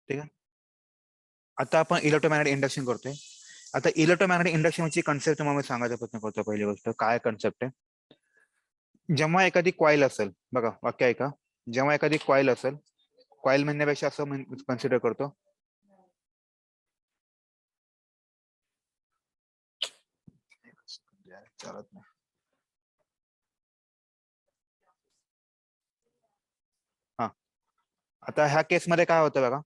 ठीक आहे. आता आपण इलेक्ट्रोमॅग्नेटिक इंडक्शन करतोय. आता इलेक्ट्रोमॅग्नेटिक इंडक्शनची कन्सेप्ट तुम्हाला मी सांगायचा प्रयत्न करतो. पहिली गोष्ट काय कन्सेप्ट आहे. जेव्हा एखादी कॉईल असेल, बघा वाक्य ऐका, जेव्हा एखादी कॉईल असेल, कॉईल म्हणण्यापेक्षा असं कन्सिडर करतो, चालत नाही. हा, आता ह्या केसमध्ये काय होतं बघा,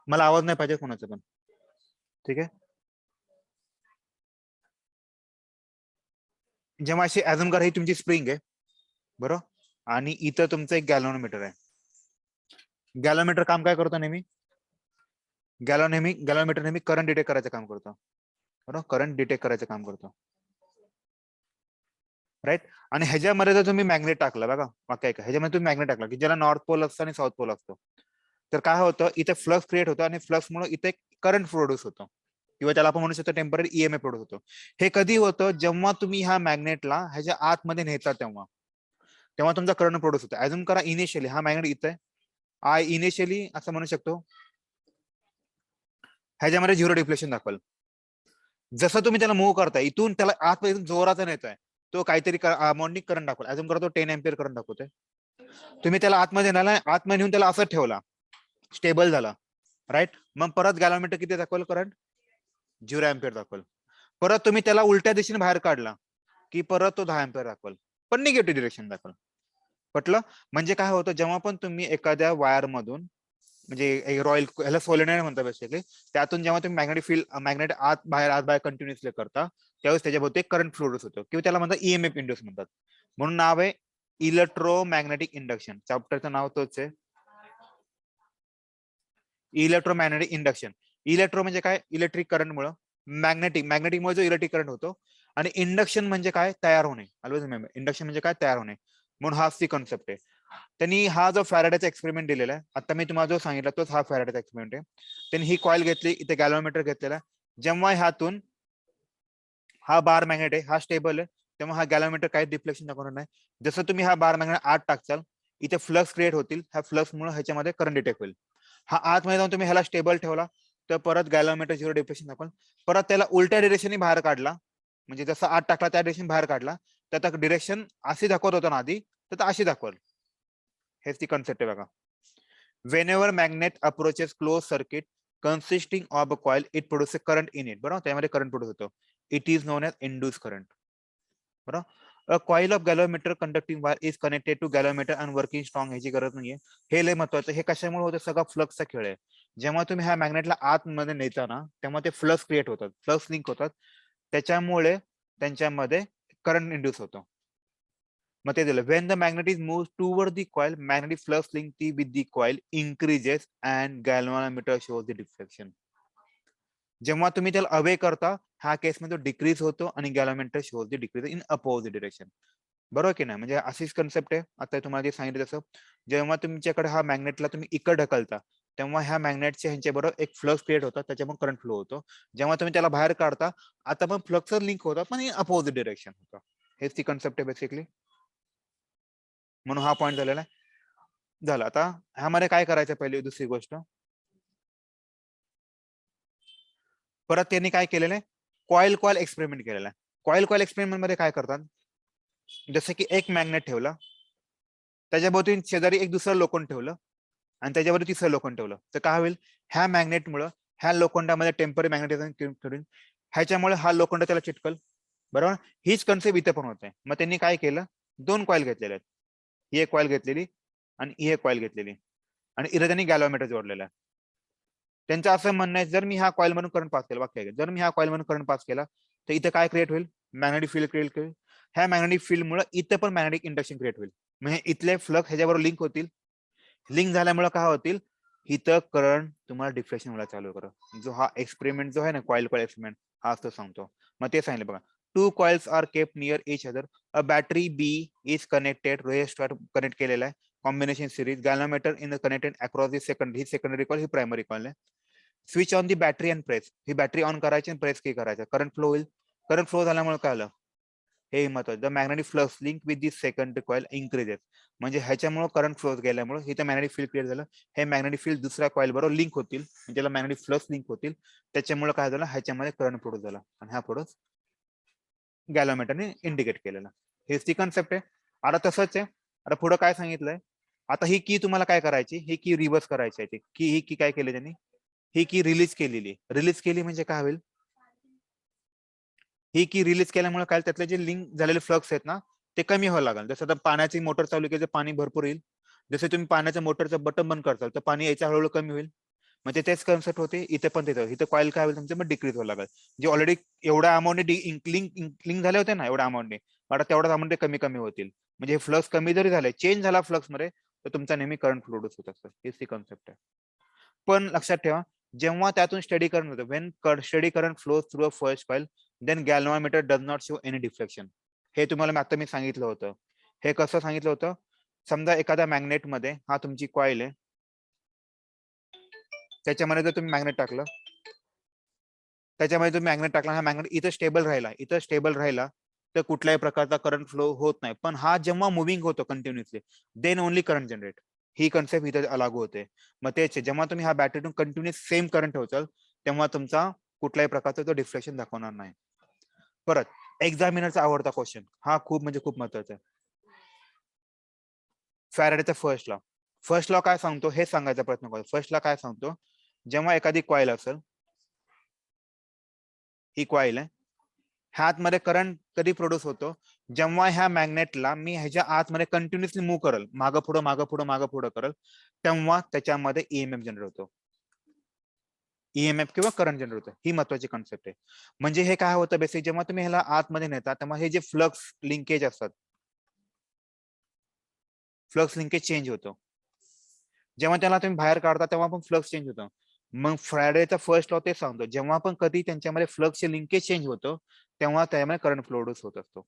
मला आवाज नाही पाहिजे कोणाचा पण, ठीक आहे. जेव्हा अशी ऍझम करा ही तुमची स्प्रिंग आहे, बरोबर, आणि इथं तुमचं एक गॅल्व्हनोमीटर आहे. गॅल्व्हनोमीटर काम काय करतो नेहमी, गॅल्व्हनोमीटर नेहमी करंट डिटेक्ट करायचं काम करतो, बरोबर, करंट डिटेक्ट करायचं काम करतो, राईट. आणि ह्याच्यामध्ये जर तुम्ही मॅग्नेट टाकला, बघा वाक्य ऐका, ह्याच्यामध्ये तुम्ही मॅग्नेट टाकला की ज्याला नॉर्थ पोल असतो आणि साऊथ पोल असतो, तर काय होतं, इथे फ्लक्स क्रिएट होतं आणि फ्लक्समुळे इथे करंट प्रोड्यूस होतो, किंवा त्याला आपण म्हणू शकतो टेम्पररी ईएमएफ प्रोड्यूस होतो. हे कधी होतं, जेव्हा तुम्ही ह्या मॅग्नेटला ह्याच्या आतमध्ये नेता तेव्हा, तेव्हा तुमचा करंट प्रोड्यूस होतो. अजून करा इनिशियली हा मॅग्नेट इथे आहे, आय इनिशियली असं म्हणू शकतो, ह्याच्यामध्ये झिरो डिफ्लेक्शन दाखवल. जसं तुम्ही त्याला मूव्ह करताय, इथून त्याला आतमध्ये जोराचा नेताय, तो काहीतरी मॉर्निंग करंट दाखवल. अजून करतो 10 एम्पियर करंट दाखवतोय. तुम्ही त्याला आतमध्ये नेला, आतमध्ये नेऊन त्याला असं ठेवला, स्टेबल झाला, राईट. मग परत गॅलोमीटर किती दाखवल करंट, 0 एम्पियर दाखवल. परत तुम्ही त्याला उलट्या दिशेने बाहेर काढला की परत तो 10 एम्पियर दाखवल, पण निगेटिव्ह डिरेक्शन दाखवल. पटलं. म्हणजे काय होतं, जेव्हा पण तुम्ही एखाद्या वायर मधून, म्हणजे रॉयल ह्याला सोलेनॉइड म्हणतात बेसिकली, त्यातून जेव्हा तुम्ही मॅग्नेट आत बाहेर कंटिन्युअसली करता, त्यावेळेस त्याच्याभोवती करंट फ्लोड्स होतो, किंवा त्याला म्हणतात ईएमएफ इंड्यूस म्हणतात. म्हणून नाव आहे इलेक्ट्रोमॅग्नेटिक इंडक्शन. चॅप्टरचं नाव तोच आहे, इलेक्ट्रोमॅग्नेटिक इंडक्शन. इलेक्ट्रो म्हणजे काय, इलेक्ट्रिक करंट मुळे, मॅग्नेटिक मुळे जो इलेक्ट्रिक करंट होतो, आणि इंडक्शन म्हणजे काय, तयार होणे. ऑलवेज रिमेंबर, इंडक्शन म्हणजे काय, तयार होणे. म्हणून हाच ती कॉन्सेप्ट आहे. त्यांनी हा जो फॅराडेचा एक्सपेरिमेंट दिलेला आहे, आता मी तुम्हाला जो सांगितला तोच हा फॅराडेचा एक्सपेरिमेंट आहे. त्यांनी ही कॉईल घेतली, इथे गॅल्व्हनोमीटर घेतलेला, जेव्हा ह्यातून हा बार मॅग्नेट आहे, हा स्टेबल आहे, तेव्हा हा गॅल्व्हनोमीटर काही डिफ्लेक्शन दाखवणार नाही. जसं तुम्ही हा बार मॅग्नेट आत टाकचाल, इथे फ्लक्स क्रिएट होतील, ह्या फ्लक्स मुळे ह्याच्यामध्ये करंट डिटेक्ट होईल. हा आतमध्ये जाऊन तुम्ही ह्याला स्टेबल ठेवला, तर परत गॅल्व्हनोमीटर झिरो डिफ्लेक्शन दाखवल. परत त्याला उलट्या डिरेक्शनने बाहेर काढला, म्हणजे जसं आत टाकला त्या डिरेक्शन बाहेर काढला, तर डिरेक्शन अशी दाखवत होता ना आधी, तर अशी दाखवल. हेच ती कन्सेप्ट आहे बघा. whenever magnet approaches closed circuit consisting of a coil, it produces current in it, बरोबर, त्यामध्ये करंट प्रोड्यूस होतो. It is known as induced current, बरोबर. A coil of galvanometer conducting wire is connected to galvanometer and working strong, ह्याची गरज नाहीये. हे लय महत्वाचं. हे कशामुळे होतं, सगळा फ्लक्सचा खेळ आहे. जेव्हा तुम्ही ह्या मॅग्नेटला आतमध्ये नेता ना, तेव्हा ते फ्लक्स क्रिएट होतात, फ्लक्स लिंक होतात, त्याच्यामुळे त्यांच्यामध्ये करंट इंड्यूस होतो. मग ते दिलं, when the magnet is moved toward the coil, magnetic flux linked with the coil increases and galvanometer shows the deflection. जेव्हा तुम्ही त्याला अवे करता, हा केसमध्ये तो डिक्रीज होतो आणि galvanometer shows the decrease in opposite direction. बरोबर की नाही, म्हणजे अशीच कन्सेप्ट आहे. आता तुम्हाला जे सांगितलं तसं, जेव्हा तुमच्याकडे हा मॅग्नेटला तुम्ही इकडे ढकलता, तेव्हा ह्या मॅग्नेटच्या ह्यांच्या बरोबर एक फ्लक्स क्रिएट होतात, त्याच्यामुळे करंट फ्लो होतो. जेव्हा तुम्ही त्याला बाहेर काढता, आता पण फ्लक्स लिंक होतात, पण इन अपोजिट डिरेक्शन होतं. हेच ती कन्सेप्ट आहे बेसिकली. म्हणून हा पॉईंट झालेला आहे. झालं. आता ह्यामध्ये काय करायचं, पहिली दुसरी गोष्ट, परत त्यांनी काय केलेलं आहे, कॉईल कॉईल एक्सपेरिमेंट केलेला आहे. कॉईल कॉईल एक्सपेरिमेंट मध्ये काय करतात, जसं की एक मॅग्नेट ठेवला, त्याच्याभोवती शेजारी एक दुसरं लोखंड ठेवलं, आणि त्याच्यावर तिसरं लोखंड ठेवलं, तर काय होईल, ह्या मॅग्नेटमुळे ह्या लोखंडामध्ये टेम्पररी मॅग्नेटिझम करून, ह्याच्यामुळे हा लोखंड त्याला चिटकल, बरोबर. हीच कन्सेप्ट इथे पण होते. मग त्यांनी काय केलं, दोन कॉईल घेतलेल्या आहेत, ही एक कॉईल घेतलेली आणि ही एक कॉईल घेतलेली, आणि इथे त्यांनी गॅल्व्हनोमीटर जोडलेला आहे. त्यांचं असं म्हणणं आहे, जर मी ह्या कॉईल मधून करंट पास केला, वाक्य जर मी ह्या कॉईल मधून करंट पास केला, तर इथे काय क्रिएट होईल, मॅग्नेटिक फील्ड क्रिएट होईल. ह्या मॅग्नेटिक फील्ड मुळे इथे पण मॅग्नेटिक इंडक्शन क्रिएट होईल, म्हणजे इथले फ्लक्स ह्याच्याबरोबर लिंक होतील. लिंक झाल्यामुळे काय होतील, इथं करंट तुम्हाला डिफ्लेक्शन व्हायला चालू करा. जो हा एक्सपेरिमेंट जो आहे ना, कॉईल कॉईल एक्सपेरिमेंट, हाच तो सांगतो. मग ते सांगितलं बघा, two coils are kept near each other, a battery B is connected, resistor connect केलेला आहे, combination series, galvanometer in connected across the secondary, ही सेकंडरी कॉईल, ही प्रायमरी कॉईल आहे. Switch on the battery and press, ही battery on करायची आणि press key करायचं, current flow होईल. करंट फ्लो झाल्यामुळे काय आलं, हे महत्वाचं. The magnetic flux link with the second coil increases. म्हणजे ह्याच्यामुळे करंट फ्लो गेल्यामुळे इथं मॅग्नेटिक फील्ड क्रिएट झालं. हे मॅग्नेटिक फील्ड दुसऱ्या कॉइल बरोबर लिंक होतील, म्हणजे त्याला मॅग्नेटिक फ्लक्स लिंक होतील. त्याच्यामुळे काय झालं, ह्याच्यामध्ये करंट प्रोड्यूस झाला आणि हा प्रोड्यूस गॅलोमीटरने इंडिकेट केलेला. हेच ती कन्सेप्ट आहे. आता तसंच आहे. आता पुढे काय सांगितलंय, आता ही की तुम्हाला काय करायची, ही की रिव्हर्स करायची आहे. की ही की काय केली त्यांनी, ही की रिलीज केलेली. रिलीज केली म्हणजे काय होईल, ही की रिलीज केल्यामुळे काय त्यातले जे लिंक झालेले फ्लक्स आहेत ना ते कमी व्हायला लागेल. जसं आता पाण्याची मोटर चालू केली तर पाणी भरपूर येईल. जसे तुम्ही पाण्याच्या मोटरचं बटन बंद करताल तर पाणी यायचं हळूहळू कमी होईल. म्हणजे तेच कन्सेप्ट होते इथे पण. तिथं इथं कॉईल काय होईल तुमचं, मग डिक्रीज व्हायला लागेल. जे ऑलरेडी एवढ्या अमाऊंटने लिंक झाले होते ना, एवढ्या अमाऊंटने, आता तेवढ्याच अमाऊंट कमी कमी होतील. म्हणजे फ्लक्स कमी जरी झाले, चेंज झाला फ्लक्स मध्ये, तर तुमचा नेहमी करंट प्रोड्यूस होत असतं. हीच ती कन्सेप्ट आहे. पण लक्षात ठेवा, जेव्हा त्यातून स्टडी करंट होतं, when steady current flows through a first coil then galvanometer does not show any deflection. हे तुम्हाला आता मी सांगितलं होतं. हे कसं सांगितलं होतं, समजा एखाद्या मॅग्नेट मध्ये हा तुमची कॉइल आहे, त्याच्यामध्ये जर तुम्ही मॅग्नेट टाकलं, त्याच्यामध्ये तुम्ही मॅग्नेट टाकला, हा मॅग्नेट इथं स्टेबल राहिला तर कुठल्याही प्रकारचा करंट फ्लो होत नाही. पण हा जेव्हा मुव्हिंग होतो continuously, then only current generate. ही कन्सेप्ट इथं लागू होते. मग तेच जेव्हा तुम्ही हा बॅटरीतून कंटिन्युअस सेम करंट ठेवचाल, तेव्हा तुमचा कुठल्याही प्रकारचा तो डिफ्लेक्शन दाखवणार नाही. परत एक्झामिनरचा आवडता क्वेश्चन, हा खूप म्हणजे खूप महत्वाचा आहे. फॅरेडेचा फर्स्ट लॉ. फर्स्ट लॉ काय सांगतो हे सांगायचा प्रयत्न करतो. फर्स्ट लॉ काय सांगतो, जेव्हा एखादी कॉईल असेल, ही कॉईल आहे, ह्या आतमध्ये करंट कधी प्रोड्यूस होतो, जेव्हा ह्या मॅग्नेटला मी ह्याच्या आतमध्ये कंटिन्युअसली मूव्ह करल, मागं पुढं करल, तेव्हा त्याच्यामध्ये ईएमएफ जनरेट होतो. ईएमएफ किंवा करंट जनरेट होतं. ही महत्वाची कन्सेप्ट आहे. म्हणजे हे काय होतं बेसिक, जेव्हा तुम्ही ह्याला आतमध्ये नेता तेव्हा हे जे फ्लक्स लिंकेज असतात, फ्लक्स लिंकेज चेंज होतो. जेव्हा त्याला तुम्ही बाहेर काढता तेव्हा पण फ्लक्स चेंज होतो. मग फ्रायडेचा फर्स्ट लॉ ते सांगतो, जेव्हा पण कधी त्यांच्यामध्ये फ्लक्सचे लिंकेज चेंज होतो, तेव्हा त्यामध्ये करंट प्रोड्यूस होत असतो.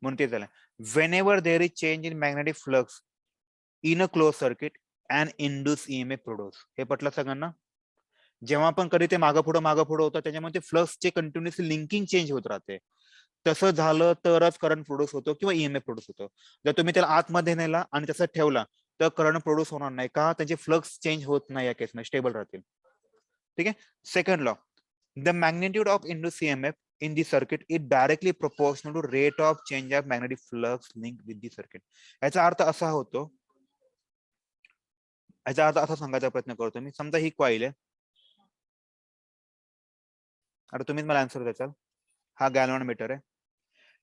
म्हणून ते झालं, whenever there is change in magnetic flux in a close circuit and induce EMF produce. हे पटलं सगळ्यांना. जेव्हा पण कधी ते मागं पुढं होतं, त्याच्यामध्ये फ्लक्सचे कंटिन्युअसली लिंकिंग चेंज होत राहते. तसं झालं तरच करंट प्रोड्यूस होतो किंवा ईएमएफ प्रोड्यूस होतो. जर तुम्ही त्याला आतमध्ये नेला आणि तसं ठेवला तर करंट प्रोड्यूस होणार नाही. का, त्याचे फ्लक्स चेंज होत नाही, या केसमध्ये स्टेबल राहतील. ठीक आहे. Second law, the magnitude of induce EMF in the circuit is directly proportional to rate of change of magnetic flux linked with the circuit. याचा अर्थ असा होतो, याचा अर्थ असा सांगायचा प्रयत्न करतो मी. समजा ही कॉईल आहे, आता तुम्हीच मला आन्सर द्याल. हा गॅल्व्हनोमीटर आहे,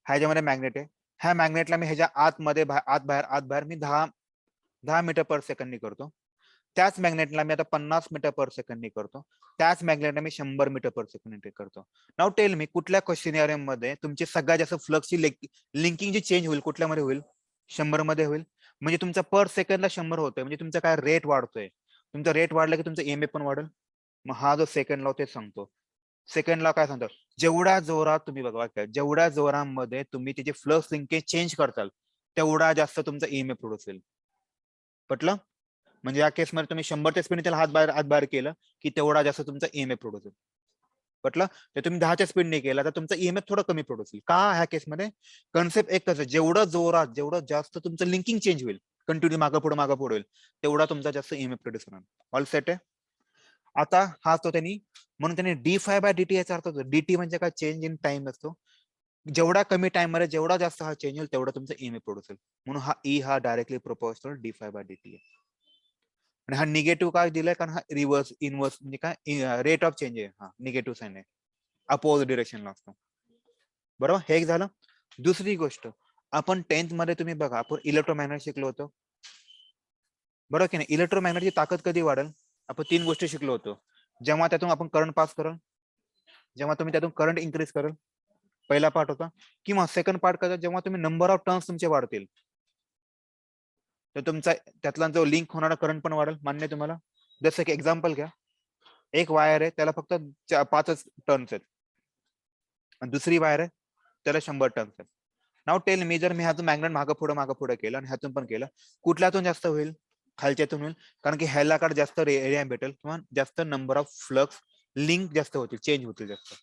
ह्याच्यामध्ये मॅग्नेट आहे. ह्या मॅग्नेटला मी ह्याच्या आतमध्ये आत बाहेर मी 10 मीटर पर सेकंड करतो. त्याच मॅग्नेटला मी आता 50 मीटर पर सेकंड करतो. त्याच मॅग्नेटला मी 100 मीटर पर सेकंड करतो. नाउ टेल मी, कुठल्या सिनेरियो मध्ये तुमची सगळ्यात जास्त फ्लक्सची लिंकिंग जी चेंज होईल कुठल्यामध्ये होईल, 100 मध्ये होईल. म्हणजे तुमचा पर सेकंडला 100 होतोय, म्हणजे तुमचा काय रेट वाढतोय. तुमचा रेट वाढला की तुमचा ईएमएफ पण वाढेल. मग हा जो सेकंड लॉ तेच सांगतो. सेकंड लॉ काय सांगतो, जेवढ्या जोरात तुम्ही बघा, जेवढ्या जोरामध्ये तुम्ही त्याचे फ्लक्स लिंकेज चेंज करताल, तेवढा जास्त तुमचा ईएमएफ प्रोड्यूस होईल. पटलं. म्हणजे या केसमध्ये तुम्ही 100च्या स्पीडने त्याला हात बाहेर केलं की तेवढा जास्त तुमचा ईएमएफ प्रोड्यूस होईल. पटलं. तर तुम्ही 10च्या स्पीडने केला तर तुमचा ईएमएफ थोडा कमी प्रोड्यूस होईल. का, ह्या केसमध्ये कन्सेप्ट एकच आहे, जेवढं जोरात जेवढं जास्त तुमचं लिंकिंग चेंज होईल, कंटिन्यू मागं पुढे होईल, तेवढा तुमचा जास्त ईएमएफ प्रोड्यूस होणार. ऑल सेट आहे. आता हा तो त्यांनी, म्हणून त्यांनी डी∅dt याचा अर्थ होतो, डीटी म्हणजे काय, चेंज इन टाइम असतो. जेवढा कमी टाइम मध्ये जेवढा जास्त हा चेंज होईल तेवढा तुमचा ईएमएफ प्रोड्यूस होईल. म्हणून हा ई हा डायरेक्टली प्रोपोर्शनल डी∅dt आहे. आणि हा निगेटिव्ह काय दिलाय, कारण हा रिव्हर्स इनव्हर्स म्हणजे काय, रेट ऑफ चेंज आहे. हा निगेटिव्ह साइन आहे, अपोज डिरेक्शनला असतो. बरोबर, हे एक झालं. दुसरी गोष्ट, आपण 10th मध्ये तुम्ही बघा, आपण इलेक्ट्रोमॅग्नेट शिकलो होतो, बरोबर की नाही. इलेक्ट्रोमॅग्नेटची ताकद कधी वाढेल, आपण 3 गोष्टी शिकलो होतो. जेव्हा त्यातून आपण करंट पास करल, जेव्हा तुम्ही त्यातून करंट इन्क्रीज करल, पहिला पार्ट होता. किंवा सेकंड पार्ट कसा, जेव्हा तुम्ही नंबर ऑफ टर्न्स तुमचे वाढतील, तर तुमचा त्यातला जो लिंक होणारा करंट पण वाढेल. मान्य तुम्हाला. जसं की एक्झाम्पल घ्या, एक वायर आहे त्याला फक्त 5च टर्न्स आहेत, आणि दुसरी वायर आहे त्याला 100 टर्न्स आहेत. नाव टेल मी, जर मी ह्यातून मॅग्नेट मागं पुढे केलं आणि ह्यातून पण केलं, कुठल्यातून जास्त होईल, खालच्यातून होईल. कारण की ह्यालाकडे जास्त एरिया भेटेल किंवा जास्त नंबर ऑफ फ्लक्स लिंक जास्त होतील, चेंज होतील जास्त.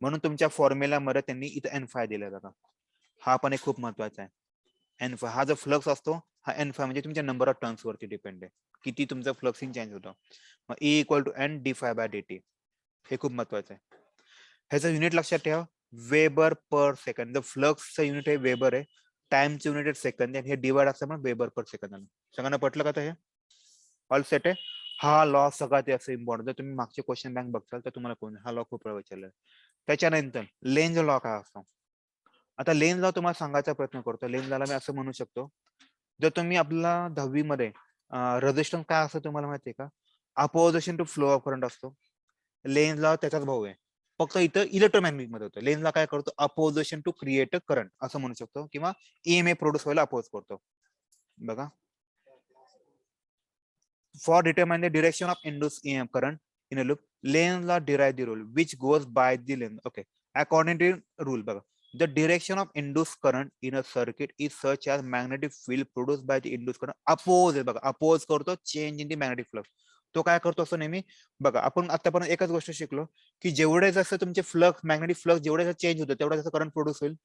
म्हणून तुमच्या फॉर्म्युलामध्ये त्यांनी इथं N5 दिला बघा. हा पण एक खूप महत्वाचा आहे. N5 हा जो फ्लक्स असतो हा N5 म्हणजे तुमच्या नंबर ऑफ टर्न्स वरती डिपेंड आहे. किती तुमचं फ्लक्सिंग चेंज होतं. मग E equal to N d∅dt. हे खूप महत्वाचं आहे. ह्याचं युनिट लक्षात ठेवा, वेबर पर सेकंड. जर फ्लक्सचं युनिट हे वेबर आहे, टाइमचं युनिट आहे सेकंद, आणि हे डिवाइड असतं पण वेबर पर सेकंद. सगळ्यांना पटलं का? हे ऑल सेट आहे. हा लॉ सगळ्यात जास्त इम्पॉर्टंट. जर तुम्ही मागचे क्वेश्चन बँक बघताल तर तुम्हाला कोण हा लॉ खूप वेळा विचारला. त्याच्यानंतर लेंज लॉ काय असतो? आता लेंज लॉ तुम्हाला सांगायचा प्रयत्न करतो. लेंज लॉला मी असं म्हणू शकतो, जर तुम्ही आपला 10वी मध्ये रेझिस्टन्स काय असतं तुम्हाला माहिती आहे का? Opposition to flow of current असतो. लेंज लॉ त्याचाच भाऊ आहे. फक्त इथं इलेक्ट्रोमॅग्नेटिक मध्ये होतं. लेंज लॉ काय करतो? Opposition to create a current असं म्हणू शकतो, किंवा ईएमएफ प्रोड्यूस व्हायला अपोज करतो. बघा, for determine the direction of induced EMF current in a loop, Lenz law derive the rule which goes by the length. Okay, according to rule, the direction of induced current in a circuit is such as magnetic field produced by the induced current oppose करतो change in the magnetic flux. तो काय करतो असं नेहमी बघा. आपण आतापर्यंत एकच गोष्ट शिकलो की जेवढे जसं तुमचे फ्लक्स, मॅग्नेटिक फ्लक्स जेवढे चेंज होतं तेवढा जसं करंट प्रोड्यूस होईल.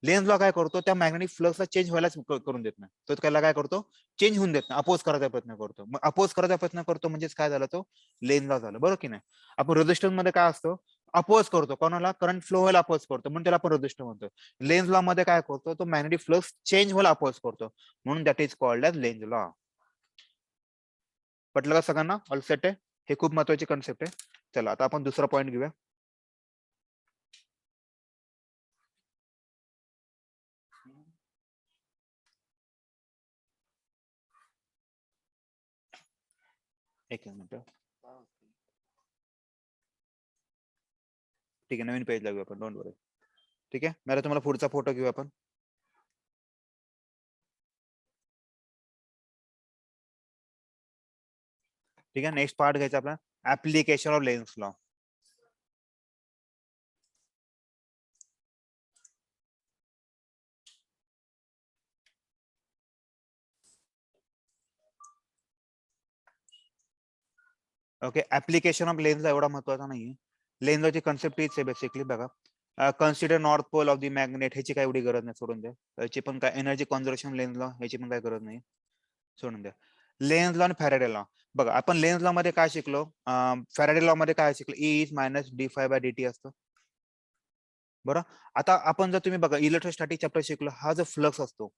लेन्स लॉ काय करतो? त्या मॅग्नेटिक फ्लक्सला चेंज व्हायलाच करून देत नाही. तो त्याला काय करतो? चेंज होऊन देत नाही, अपोज करायचा प्रयत्न करतो. मग अपोज करायचा प्रयत्न करतो म्हणजेच काय झालं? तो लेन्स लॉ झालं, बरोबर की नाही? आपण रेझिस्टन्स मध्ये काय असतो? अपोज करतो. कोणाला? करंट फ्लो व्हायला अपोज करतो, म्हणून त्याला आपण रेझिस्टन्स म्हणतो. लेन्स लॉ मध्ये काय करतो? तो मॅग्नेटिक फ्लक्स चेंज व्हायला अपोज करतो, म्हणून that is called as Lenz law. पटलं का सगळ्यांना? ऑल सेट आहे. हे खूप महत्वाची कन्सेप्ट आहे. चला आता आपण दुसरा पॉईंट घेऊया. एक मिनिट, ठीक आहे, नवीन पेज लागू आपण, डोंट वरी. ठीक आहे, मला तुम्हाला पुढचा फोटो घेऊ आपण. ठीक आहे, नेक्स्ट पार्ट घ्यायचा आपला application of lens law. Okay, application of lens एवढा महत्वाचा नाहीये. लेन्स लॉची कन्सेप्ट हीच आहे बेसिकली. बघा, consider north pole of the magnet, ह्याची काय एवढी गरज नाही, सोडून द्या. याची पण काय एनर्जी कॉन्झर्वेशन लेन्स लॉ, ह्याची पण काय गरज नाही, सोडून द्या. लेन्स लॉ आणि फॅराडे लॉ. बघा, आपण लेन्स लॉ मध्ये काय शिकलो? फॅराडे लॉ मध्ये काय शिकलो? ई इज मायनस d∅dt असतो, बरं. आता आपण जर तुम्ही बघा इलेक्ट्रोस्टॅटिक चॅप्टर शिकलो, हा जो फ्लक्स असतो,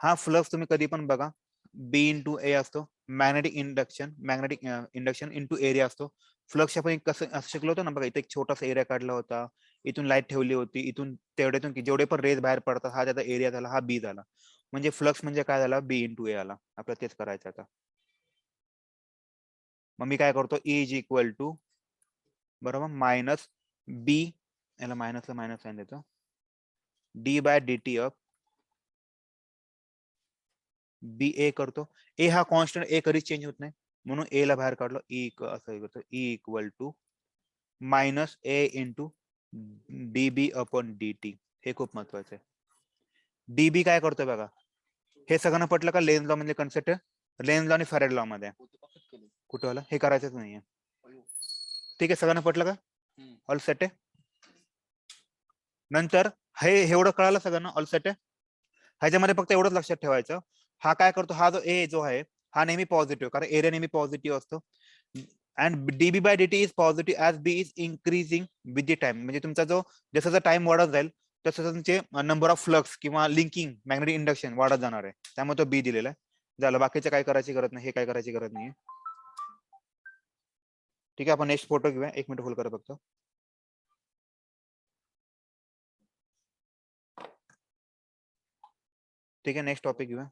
हा फ्लक्स तुम्ही कधी पण बघा, बी इंटू ए असतो. मॅग्नेटिक इंडक्शन इंटू एरिया असतो. फ्लक्स आपण कसं असं शिकलो होतो ना, बघा इथे एक छोटासा एरिया काढला होता, इथून लाईट ठेवली होती, इथून तेवढ्यातून जेवढे पण रेज बाहेर पडतात हा त्याचा एरिया झाला, हा बी झाला. म्हणजे फ्लक्स म्हणजे काय झाला? बी इंटू ए आला. आपल्याला तेच करायचं आता. मग मी काय करतो? ई इज इक्वल टू, बरोबर, मायनस बी, याला मायनसला मायनस साइन देतो, D by D T of B A करतो. ए हा कॉन्स्टंट, ए कधीच चेंज होत नाही, म्हणून ए ला बाहेर काढलो. ई असं करतो, E equal to minus A into DB upon D T. हे खूप महत्वाचं आहे. डीबी काय करतोय बघा, हे सगळ्यांना पटलं का? लेन्स लॉ म्हणजे कन्सेप्ट आहे. लेन्स लॉ आणि फॅरेडे लॉ मध्ये कुठे आला? हे करायचंच नाहीये. ठीक आहे, सगळ्यांना पटलं का? ऑल सेट आहे. नंतर हे एवढं कळालं सगळ्यांना? ऑल सेट आहे. ह्याच्यामध्ये फक्त एवढंच लक्षात ठेवायचं, हा काय करतो? हा जो ए जो आहे हा नेहमी पॉझिटिव्ह, कारण एरिया नेहमी पॉझिटिव्ह असतो. And DB by DT is positive as B is increasing with the time. म्हणजे तुमचा जो जसा टाइम वाढत जाईल तसं तुमचे नंबर ऑफ फ्लक्स किंवा लिंकिंग मॅग्नेटिक इंडक्शन वाढत जाणार आहे. त्यामुळे तो बी दिलेला आहे. झालं, बाकीचं काय करायची गरज नाही, हे काय करायची गरज नाही. ठीक आहे, आपण नेक्स्ट फोटो घेऊया. एक मिनिट होल्ड करा फक्त. ठीक आहे, नेक्स्ट टॉपिक घेऊया.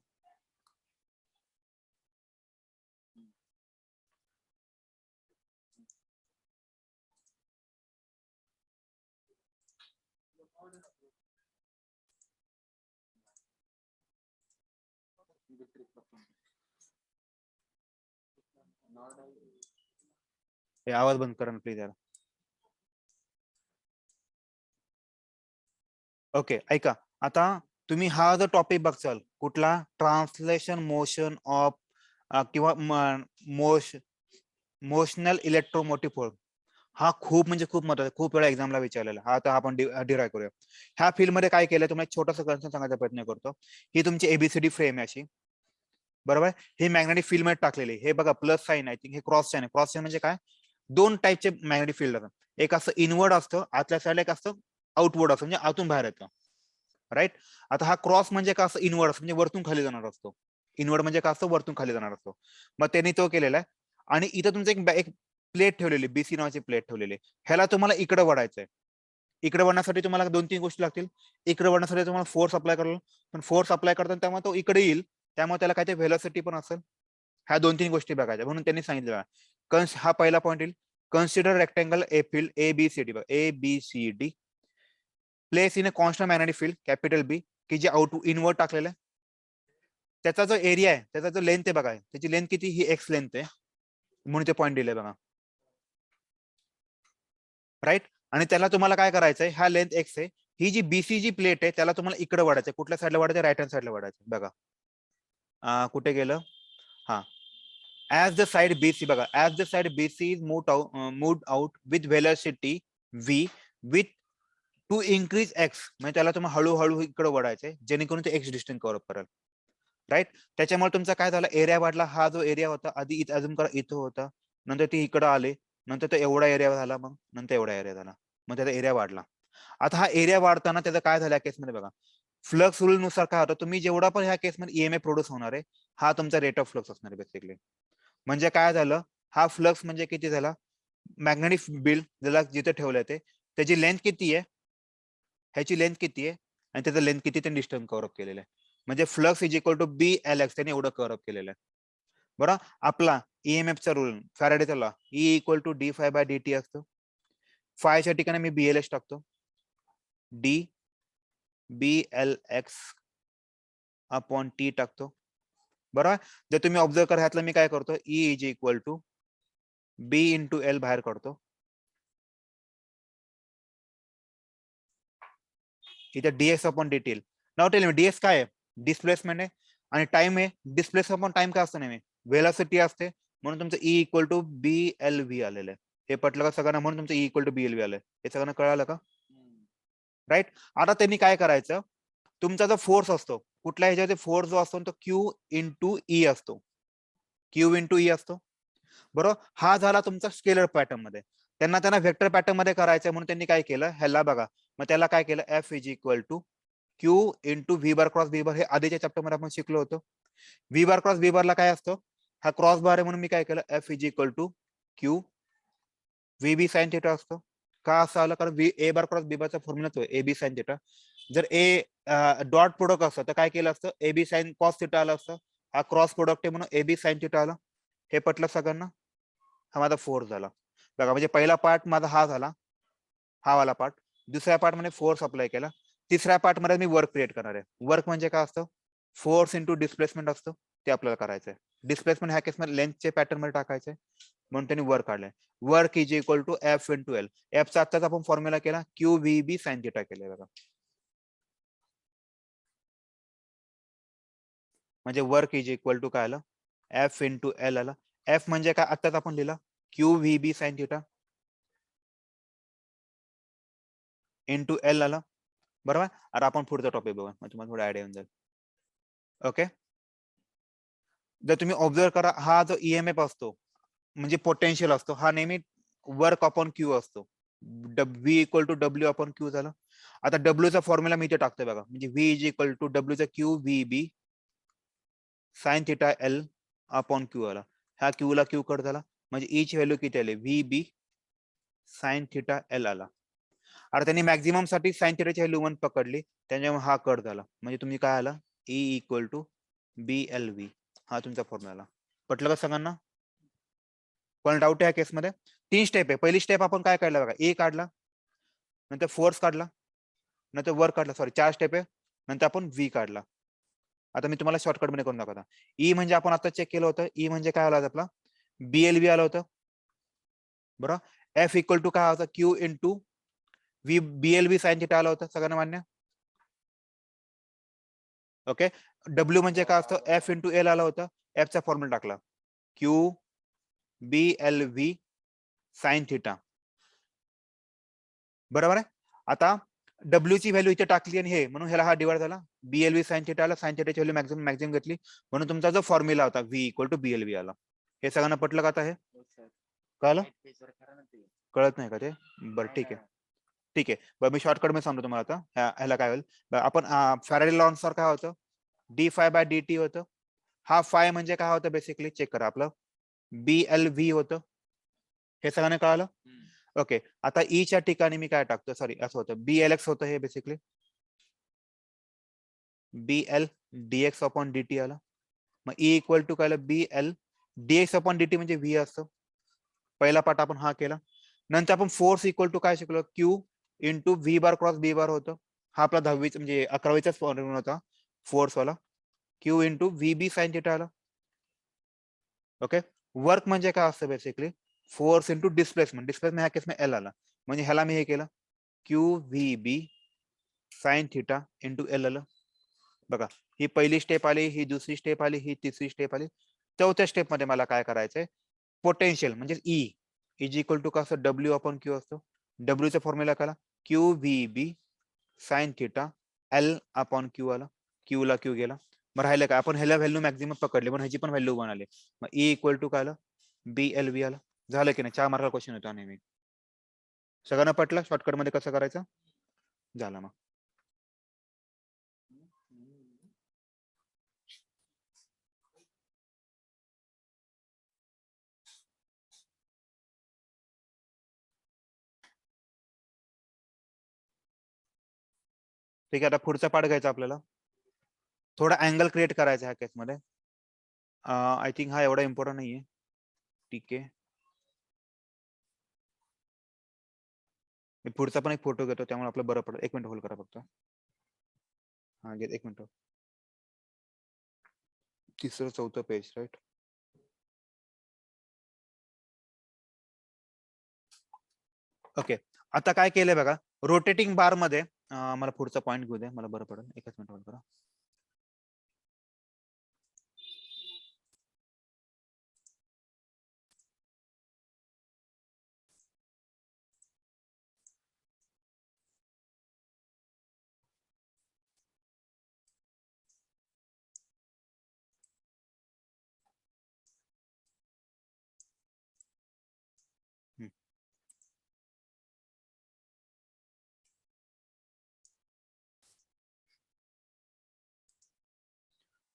हे आवाज बंद करा ना प्लीज यार. ओके, ऐका. आता तुम्ही हा जो टॉपिक बघचाल कुठला, ट्रान्सलेशन मोशन ऑफ किंवा मोशनल इलेक्ट्रोमोटिव्ह फोर्स, हा खूप म्हणजे खूप महत्वाचा, खूप वेळा एक्झामला विचारलेला. हा आता आपण डिराय करूया. ह्या फील्ड मध्ये काय केलं, तुम्हाला एक छोटासा कन्सेप्ट सांगायचा प्रयत्न करतो. ही तुमची एबीसीडी फ्रेम आहे अशी, बरोबर. हे मॅग्नेटिक फील्ड मध्ये टाकलेले, हे बघा प्लस साइन, आय थिंक हे क्रॉस साइन आहे. क्रॉस साइन म्हणजे काय, दोन टाईपचे मॅग्नेटिक फील्ड असतात. एक असं इनवर्ड असतं आतल्या साईडला, एक असतं आउटवर्ड असतं म्हणजे आतून बाहेर येतं, राईट. आता हा क्रॉस म्हणजे काय असं इनवर्ड असतं म्हणजे वरतून खाली जाणार असतो. इनवर्ड म्हणजे काय असतं, वरतून खाली जाणार असतो. मग त्यांनी तो केलेला आहे. आणि इथं तुमचं एक प्लेट ठेवलेली, बीसी नावाची प्लेट ठेवलेली, ह्याला तुम्हाला इकडे वळायचंय. इकडे वळण्यासाठी तुम्हाला 2-3 गोष्टी लागतील. इकडे वळण्यासाठी तुम्हाला फोर्स अप्लाय करायला, पण फोर्स अप्लाय करताना त्यामुळे तो इकडे येईल, त्यामुळे त्याला काहीतरी व्हेलॉसिटी पण असेल. ह्या 2-3 गोष्टी बघायच्या, म्हणून त्यांनी सांगितलं हा पहिला पॉईंट येईल. Consider rectangle a field A B C D, A B C D place in a constant magnetic field capital B, की जे आउट इनवर्ड टाकलेलं आहे. त्याचा जो एरिया आहे, त्याचा जो लेंथ आहे बघा, त्याची लेंथ किती, ही एक्स लेंथ आहे, म्हणून ते पॉईंट दिले बघा, राईट. आणि त्याला तुम्हाला काय करायचंय, हा लेंथ एक्स आहे, ही जी बीसी जी प्लेट आहे त्याला तुम्हाला इकडे वाढायचं. कुठल्या साईडला वाढायचं, राईट हँड साईडला वाढायचं. बघा कुठे गेलं, हा, as the side BC बघा, as the side BC is moved out with velocity v with to increase x, म्हणजे त्याला तुम्हाला हळूहळू इकडे वळायचंय जेणेकरून ते x डिस्टन्स कव्हर करेल, राईट. त्याच्यामुळे तुमचा काय झालं, एरिया वाढला. हा जो एरिया होता आधी अजून करा इथं होता, नंतर ती इकडे आले, नंतर तो एवढा एरिया झाला, मग नंतर एवढा एरिया झाला, मग त्याचा एरिया वाढला. आता हा एरिया वाढताना त्याचं काय झालं, या केसमध्ये बघा, फ्लक्स रूल नुसार काय होतं, तुम्ही जेवढा पण ह्या केसमध्ये ईएमएफ प्रोड्यूस होणार आहे, हा तुमचा रेट ऑफ फ्लक्स असणार आहे बेसिकली. म्हणजे काय झालं, हा फ्लक्स म्हणजे किती झाला, मॅग्नेटिक फील्ड ज्याला जिथे ठेवलं ते, त्याची लेंथ किती आहे, ह्याची लेंथ किती आहे, आणि त्याचं लेंथ किती, ते डिस्टन्स कव्हर अप केलेलं आहे. म्हणजे flux is equal to B L X, त्याने एवढं कव्हर अप केलेलं आहे. बरं, आपला ईएमएफचा रूल, फॅराडेचा law, E equal to D phi by D T असतो. फायच्या ठिकाणी मी बीएलएच टाकतो, D B L X upon T टाकतो. बरोबर. जर तुम्ही ऑब्झर्व करा, ह्यातलं मी काय करतो, E is equal to B into L बाहेर काढतो, इथे डीएक्स अपॉन डी टी. नाव टेल मी डीएक्स काय आहे, डिस्प्लेसमेंट आहे, आणि टाइम आहे, डिस्प्लेस अपॉन टाइम काय असतं नेहमी, वेलॉसिटी असते, म्हणून तुमचं E equal to B L V आलेलं आहे. हे पटलं का सगळ्यांना, म्हणून तुमचं E equal to B L V आलंय, हे सगळ्यांना कळालं का, राईट. आता त्यांनी काय करायचं, तुमचा जो फोर्स असतो, कुठल्या ह्याच्यामध्ये फोर्स जो असतो तो क्यू इंटू ई असतो, क्यू इंटू ई असतो, बरोबर. हा झाला तुमचा स्केलर पॅटर्न मध्ये. त्यांना व्हेक्टर पॅटर्न मध्ये करायचं, म्हणून त्यांनी काय केलं, ह्याला बघा, मग त्याला काय केलं, F is equal to Q into V bar cross V bar, हे आधीच्या चॅप्टर मध्ये आपण शिकलो होतो. व्ही बार क्रॉस व्ही बारला काय असतो, हा क्रॉस बार आहे, म्हणून मी काय केलं, F is equal to Q V B sine theta असतो. का असं आलं, कारण ए बार क्रॉस बी बारचा फॉर्म्युला तो ए बी साइन थिटा. जर ए डॉट प्रोडक्ट असतं तर काय केलं असतं, A B sine cos theta आलं असतं. हा क्रॉस प्रोडक्ट आहे म्हणून ए बी साइन थिटा आला. हे पटलं सगळ्यांना, हा माझा फोर्स झाला बघा. म्हणजे पहिला पार्ट माझा हा झाला, हा वाला पार्ट. दुसऱ्या पार्ट मध्ये फोर्स अप्लाय केला. तिसऱ्या पार्ट मध्ये मी वर्क क्रिएट करणार आहे. वर्क म्हणजे काय असतं, फोर्स इंटू डिस्प्लेसमेंट असतं, ते आपल्याला करायचंय. डिस्प्लेसमेंट ह्या केसमध्ये लेंथचे पॅटर्न मध्ये टाकायचंय, म्हणून त्यांनी वर्क काढलंय. Work is equal to F into L. एफचा आत्ताच आपण फॉर्म्युला केला, Q V B sine theta केलंय बघा. म्हणजे वर्क इज इक्वल टू काय आलं, एफ इंटू एल आला. एफ म्हणजे काय, आत्ताच आपण लिहिला, Q V B sine theta into L आला, बरोबर. आता आपण पुढचा टॉपिक बघा, मग तुम्हाला थोडं आयडिया येऊन जाईल. ओके. जर तुम्ही ऑब्झर्व करा, हा जो ईएमएफ असतो म्हणजे पोटेन्शियल असतो, हा नेहमी वर्क अपॉन क्यू असतो. V equal to W upon Q झालं. आता डब्ल्यू चा फॉर्म्युला मी इथे टाकतोय बघा, म्हणजे V is equal to W चा Q V B sine theta L upon Q आला. ह्या क्यू ला क्यू कट झाला, म्हणजे ई ची व्हॅल्यू किती आली, V B sine theta L आला. आता त्यांनी मॅक्झिमम साठी साइन थिटाची व्हॅल्यू 1 पकडली, त्याच्यामुळे हा कट झाला. म्हणजे तुम्ही काय आला, E equal to B L V, हा तुमचा फॉर्म्युला. पटलं का सगळ्यांना. पण डाऊट आहे केसमध्ये. 3 स्टेप आहे. पहिली स्टेप आपण काय काढला बघा, ए काढला, नंतर फोर्स काढला, नंतर वर्क काढला. सॉरी 4 स्टेप आहे. नंतर आपण व्ही काढला. आता मी तुम्हाला शॉर्टकट मध्ये करून दाखवता. ई म्हणजे आपण आता चेक केलं होतं, ई म्हणजे काय आलं आपला, बीएलव्ही आलं होतं, बरोबर. एफ इक्वल टू काय होता, Q into V BLV sine theta आलं होतं, सगळ्यांना मान्य. ओके. डब्ल्यू म्हणजे काय असतं, एफ इंटू एल आला होता, एफ चा फॉर्म्युला टाकला, क्यू बी एल व्ही साइन थिटा बरोबर आहे. आता डब्ल्यू ची व्हॅल्यू इथे टाकली आणि हे म्हणून ह्याला हा डिवाइड झाला. बीएलव्ही साइन थिटा आला, साइन थिटाची व्हॅल्यू मॅक्झिमम घेतली म्हणून तुमचा जो फॉर्म्युला होता व्ही इक्वल टू बीएलव्ही आला. हे सगळ्यांना पटलं का आता हे? कळलं? कळत नाही का ते? बरं ठीक आहे. ठीक आहे. बरं मी शॉर्टकट मध्ये सांगतो तुम्हाला आता. ह्याला काय होईल? आपण फॅराडे लॉ नुसार काय होतं? D phi by D T होतं. हा फाय म्हणजे काय होतं बेसिकली चेक करा आपलं. BLV होतं. हे सगळ्यांना कळालं? ओके. आता ई च्या ठिकाणी मी काय टाकतो? सॉरी असं होतं. BLX होतं हे basically. BL dx upon dt आलं. मग E इक्वल टू काय BL dx अपॉन dt म्हणजे V असतं. पहिला पार्ट आपण हा केला. नंतर आपण फोर्स इक्वल टू काय शिकलो? Q इंटू V बार क्रॉस B बार होतं. हा आपला 10वी म्हणजे 11वीचा फॉर्म्युला होता फोर्स वाला. Q into VB sine theta आला. ओके. वर्क म्हणजे काय असतं basically? Force into displacement. Displacement ह्या केसमध्ये L आला. म्हणजे ह्याला मी हे केलं QVB sign theta into L आलं. बघा ही पहिली स्टेप आली, ही दुसरी स्टेप आली, ही तिसरी स्टेप आली. चौथ्या स्टेप मध्ये मला काय करायचंय? पोटेन्शियल म्हणजे ई इज इक्वल टू कसं डब्ल्यू अपॉन क्यू असतो. डब्ल्यू चा फॉर्म्युला करा QVB sine theta L upon Q आला. क्यू ला क्यू गेला. मग राहिलं काय? आपण ह्याला व्हॅल्यू मॅक्झिमम पकडली पण ह्याची पण व्हॅल्यू बनाली. मग ई इक्वल टू काय आलं? BLV आला. झालं की नाही? 4 मार्काचा क्वेश्चन होता नेहमी. सगळ्यांना पटलं शॉर्टकट मध्ये कसं करायचं? झालं मग. ठीक आहे. आता पुढचा पार्ट घ्यायचा आपल्याला. थोडा अँगल क्रिएट करायचा ह्या केसमध्ये. आय थिंक हा एवढा इम्पॉर्टंट नाहीये. ठीक आहे. मी पुढचा पण एक फोटो घेतो त्यामुळे आपलं बरं पडेल. 1 मिनिट होल्ड करा फक्त. हा घे 1 मिनिट. तिसरं चौथं पेज राईट. ओके. आता काय केलंय बघा. रोटेटिंग बार मध्ये मला पुढचा पॉईंट घेऊ दे. मला बरं पडेल. 1 मिनिट होल्ड करा.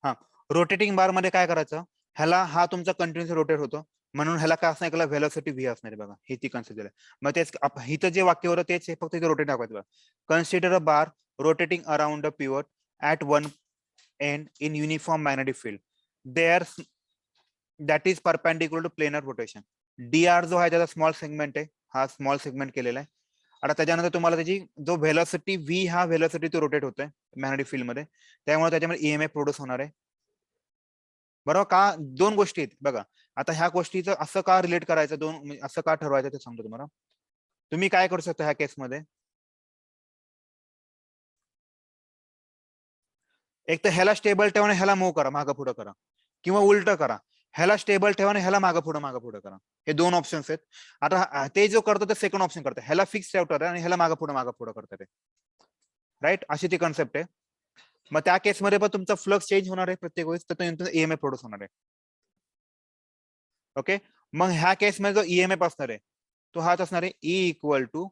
हा रोटेटिंग बार मध्ये काय करायचं? ह्याला हा तुमचा कंटिन्युअस रोटेट होतो म्हणून ह्याला काय असणार? याला व्हेलॉसिटी व्ही असणार आहे बघा. ही ती कन्सिडर आहे. मग तेच इथं जे वाक्य होतं तेच फक्त इथे रोटेट दाखवायचं बघा. Consider a bar rotating around a pivot at one end in uniform magnetic field there that is perpendicular to planar rotation. DR जो आहे त्याचा स्मॉल सेगमेंट आहे. हा स्मॉल सेगमेंट केलेला आहे. आता त्याच्यानंतर तुम्हाला त्याची जो व्हेलॉसिटी व्ही हा व्हेलॉसिटी तो रोटेट होतोय मॅग्नेटिक फील्ड मध्ये. त्यामुळे त्याच्यामध्ये EMF प्रोड्यूस होणार आहे. बरोबर का? 2 गोष्टी आहेत बघा. आता ह्या गोष्टीचं असं का रिलेट करायचं? असं का ठरवायचं ते सांगतो तुम्हाला. तुम्ही काय करू शकता ह्या केसमध्ये? एक तर ह्याला स्टेबल ठेवा आणि ह्याला मूव्ह करा, मागं पुढे करा, किंवा उलट करा. ह्याला स्टेबल ठेवा आणि ह्याला मागं पुढे करा. हे 2 ऑप्शन्स आहेत. आता ते जो करतो ते सेकंड ऑप्शन करतो. ह्याला फिक्स ठेवतात आणि ह्याला मागं पुढे करतात ते. राईट? अशी ती कन्सेप्ट आहे. मग त्या केसमध्ये पण तुमचा फ्लक्स चेंज होणार आहे प्रत्येक वेळेस, तर EMF प्रोड्यूस होणार आहे. ओके. मग ह्या केसमध्ये जो EMF असणार आहे तो हाच असणार आहे E equal to